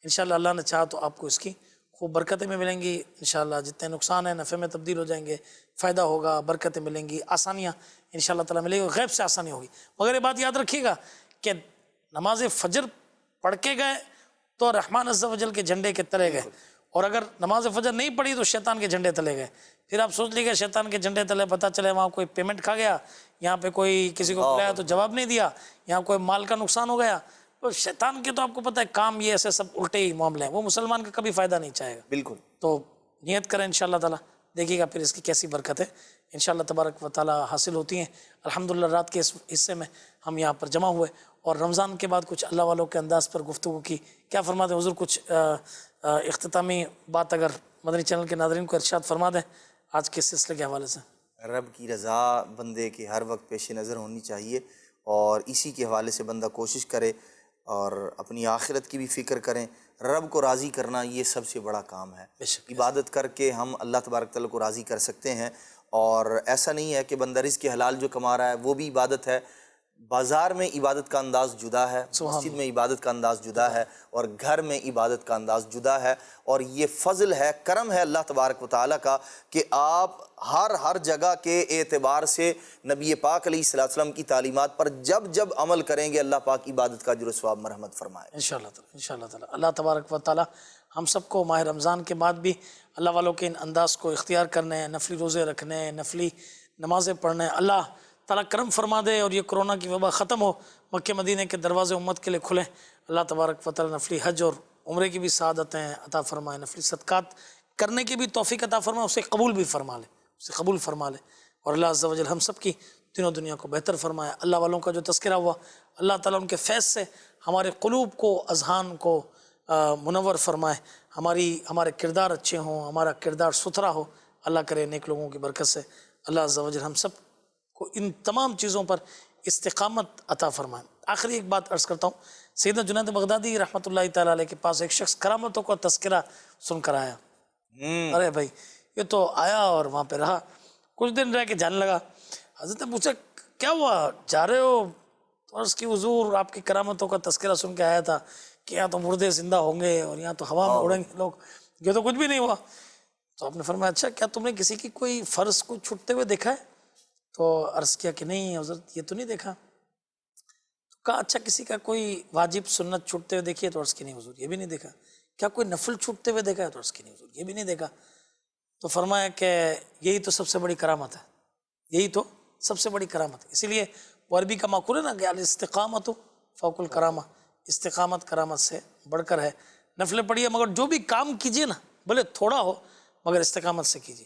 انشاءاللہ اللہ نے چاہا تو آپ کو اس کی خوب برکتیں میں ملیں گی انشاءاللہ۔ جتنے نقصان ہیں نفع میں تبدیل ہو جائیں گے، فائدہ ہوگا، برکتیں ملیں گی، آسانیاں انشاءاللہ تعالیٰ ملے گی، غیب سے آسانی ہوگی۔ مگر یہ بات یاد رکھیے گا کہ نماز فجر پڑھ کے گئے تو رحمان عز و جل کے جھنڈے کے تلے گئے، اور اگر نماز فجر نہیں پڑھی تو شیطان کے جھنڈے تلے گئے۔ پھر آپ سوچ لیجیے شیطان کے جھنڈے تلے، پتہ چلے وہاں کوئی پیمنٹ کھا گیا، یہاں پہ کوئی کسی کو بلایا تو جواب نہیں دیا، یہاں کوئی مال کا نقصان ہو گیا، تو شیطان کے تو آپ کو پتہ ہے کام یہ ایسے سب الٹے ہی معاملے ہیں، وہ مسلمان کا کبھی فائدہ نہیں چاہے گا.
بالکل.
تو نیت کریں انشاءاللہ تعالیٰ، دیکھیے گا پھر اس کی کیسی برکت ہے انشاءاللہ تبارک و تعالیٰ حاصل ہوتی ہیں. الحمدللہ رات کے اس حصے میں ہم یہاں پر جمع ہوئے اور رمضان کے بعد کچھ اللہ والوں کے انداز پر گفتگو کی. کیا فرماتے ہیں حضور؟ کچھ اختتامی بات اگر مدنی چینل کے ناظرین کو ارشاد فرما دیں آج کے سلسلے کے حوالے سے.
رب کی رضا بندے کے ہر وقت پیش نظر ہونی چاہیے اور اسی کے حوالے سے بندہ کوشش کرے اور اپنی آخرت کی بھی فکر کریں. رب کو راضی کرنا یہ سب سے بڑا کام ہے. عبادت کر کے ہم اللہ تبارک تعالیٰ کو راضی کر سکتے ہیں، اور ایسا نہیں ہے کہ بندہ رزق حلال جو کما رہا ہے وہ بھی عبادت ہے. بازار میں عبادت کا انداز جدا ہے، مسجد میں عبادت کا انداز جدا ہے، اور گھر میں عبادت کا انداز جدا ہے. اور یہ فضل ہے، کرم ہے اللہ تبارک و تعالیٰ کا کہ آپ ہر جگہ کے اعتبار سے نبی پاک علیہ السلام کی تعلیمات پر جب عمل کریں گے اللہ پاک عبادت کا اجر و ثواب مرحمت فرمائے
انشاءاللہ تعالیٰ. انشاءاللہ تعالیٰ اللہ تبارک و تعالیٰ ہم سب کو ماہ رمضان کے بعد بھی اللہ والوں کے ان انداز کو اختیار کرنے ہیں، نفلی روزے رکھنے ہیں، نفلی نمازیں پڑھنے ہیں. اللہ تعالیٰ کرم فرما دے اور یہ کرونا کی وبا ختم ہو، مکہ مدینہ کے دروازے امت کے لیے کھلیں. اللہ تبارک و تعالیٰ نفلی حج اور عمرے کی بھی سعادتیں عطا فرمائے، نفلی صدقات کرنے کی بھی توفیق عطا فرمائے، اسے قبول بھی فرما لے، اسے قبول فرما لے. اور اللہ عز و جل ہم سب کی دنوں دنیا کو بہتر فرمائے. اللہ والوں کا جو تذکرہ ہوا اللہ تعالیٰ ان کے فیض سے ہمارے قلوب کو، اذہان کو منور فرمائے. ہمارے کردار اچھے ہوں، ہمارا کردار ستھرا ہو. اللہ کرے نیک لوگوں کی برکت سے اللہ عز و جل ہم سب کو ان تمام چیزوں پر استقامت عطا فرمائے. آخری ایک بات عرض کرتا ہوں، سیدنا جنید بغدادی رحمۃ اللہ تعالیٰ علیہ کے پاس ایک شخص کرامتوں کا تذکرہ سن کر آیا. ارے بھائی یہ تو آیا اور وہاں پہ رہا، کچھ دن رہ کے جانے لگا. حضرت نے پوچھا کیا ہوا، جا رہے ہو؟ تو عرض کی حضور آپ کی کرامتوں کا تذکرہ سن کے آیا تھا کہ یہاں تو مردے زندہ ہوں گے اور یہاں تو ہوا میں اڑیں گے لوگ، یہ تو کچھ بھی نہیں ہوا. تو آپ نے فرمایا اچھا کیا تم نے کسی کی کوئی فرض کو چھوٹتے ہوئے دیکھا ہے؟ تو عرض کیا کہ نہیں حضرت یہ تو نہیں دیکھا. تو کہا اچھا کسی کا کوئی واجب سنت چھوٹتے ہوئے دیکھی ہے؟ تو عرض کی نہیں حضور یہ بھی نہیں دیکھا. کیا کوئی نفل چھوٹتے ہوئے دیکھا ہے؟ تو عرض کی نہیں حضور یہ بھی نہیں دیکھا. تو فرمایا کہ یہی تو سب سے بڑی کرامت ہے، یہی تو سب سے بڑی کرامت ہے. اسی لیے وہ عربی کا معقول ہے نا کہ الاستقامت فوق الکرامہ، استقامت کرامت سے بڑھ کر ہے. نفلیں پڑھیے مگر جو بھی کام کیجیے نا بھلے تھوڑا ہو مگر استقامت سے کیجیے.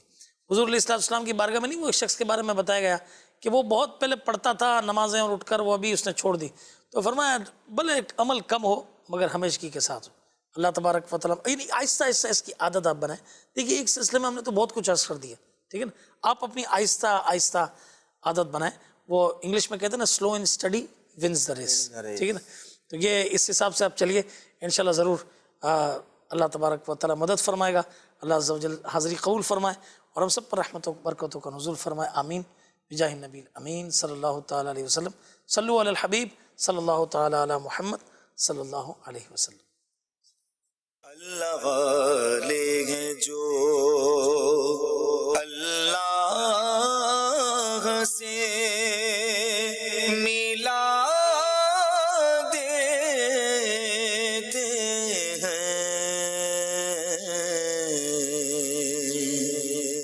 حضور علیہ السلام کی بارگاہ میں نہیں وہ ایک شخص کے بارے میں بتایا گیا کہ وہ بہت پہلے پڑھتا تھا نمازیں اور اٹھ کر وہ ابھی اس نے چھوڑ دی. تو فرمایا بھلے عمل کم ہو مگر ہمیشگی کے ساتھ ہو. اللہ تبارک و تعالیٰ یعنی آہستہ آہستہ اس کی عادت آپ بنائیں. دیکھیے ایک سلسلے میں ہم نے تو بہت کچھ عرض کر دیا، ٹھیک ہے نا. آپ اپنی آہستہ آہستہ عادت بنائیں. وہ انگلش میں کہتے ہیں نا slow and steady wins the race, ٹھیک ہے نا. تو یہ اس حساب سے آپ چلیے انشاءاللہ ضرور اللہ تبارک و تعالیٰ مدد فرمائے گا. اللہ عز و جل حاضری قبول فرمائے اور ہم سب پر رحمتوں برکتوں کا نزول فرمائے. آمین بجاہ النبی امین صلی اللہ تعالیٰ علیہ وسلم. صلو علی الحبیب صلی اللہ تعالیٰ علی محمد صلی اللہ علیہ وسلم.
اللہ والے ہیں جو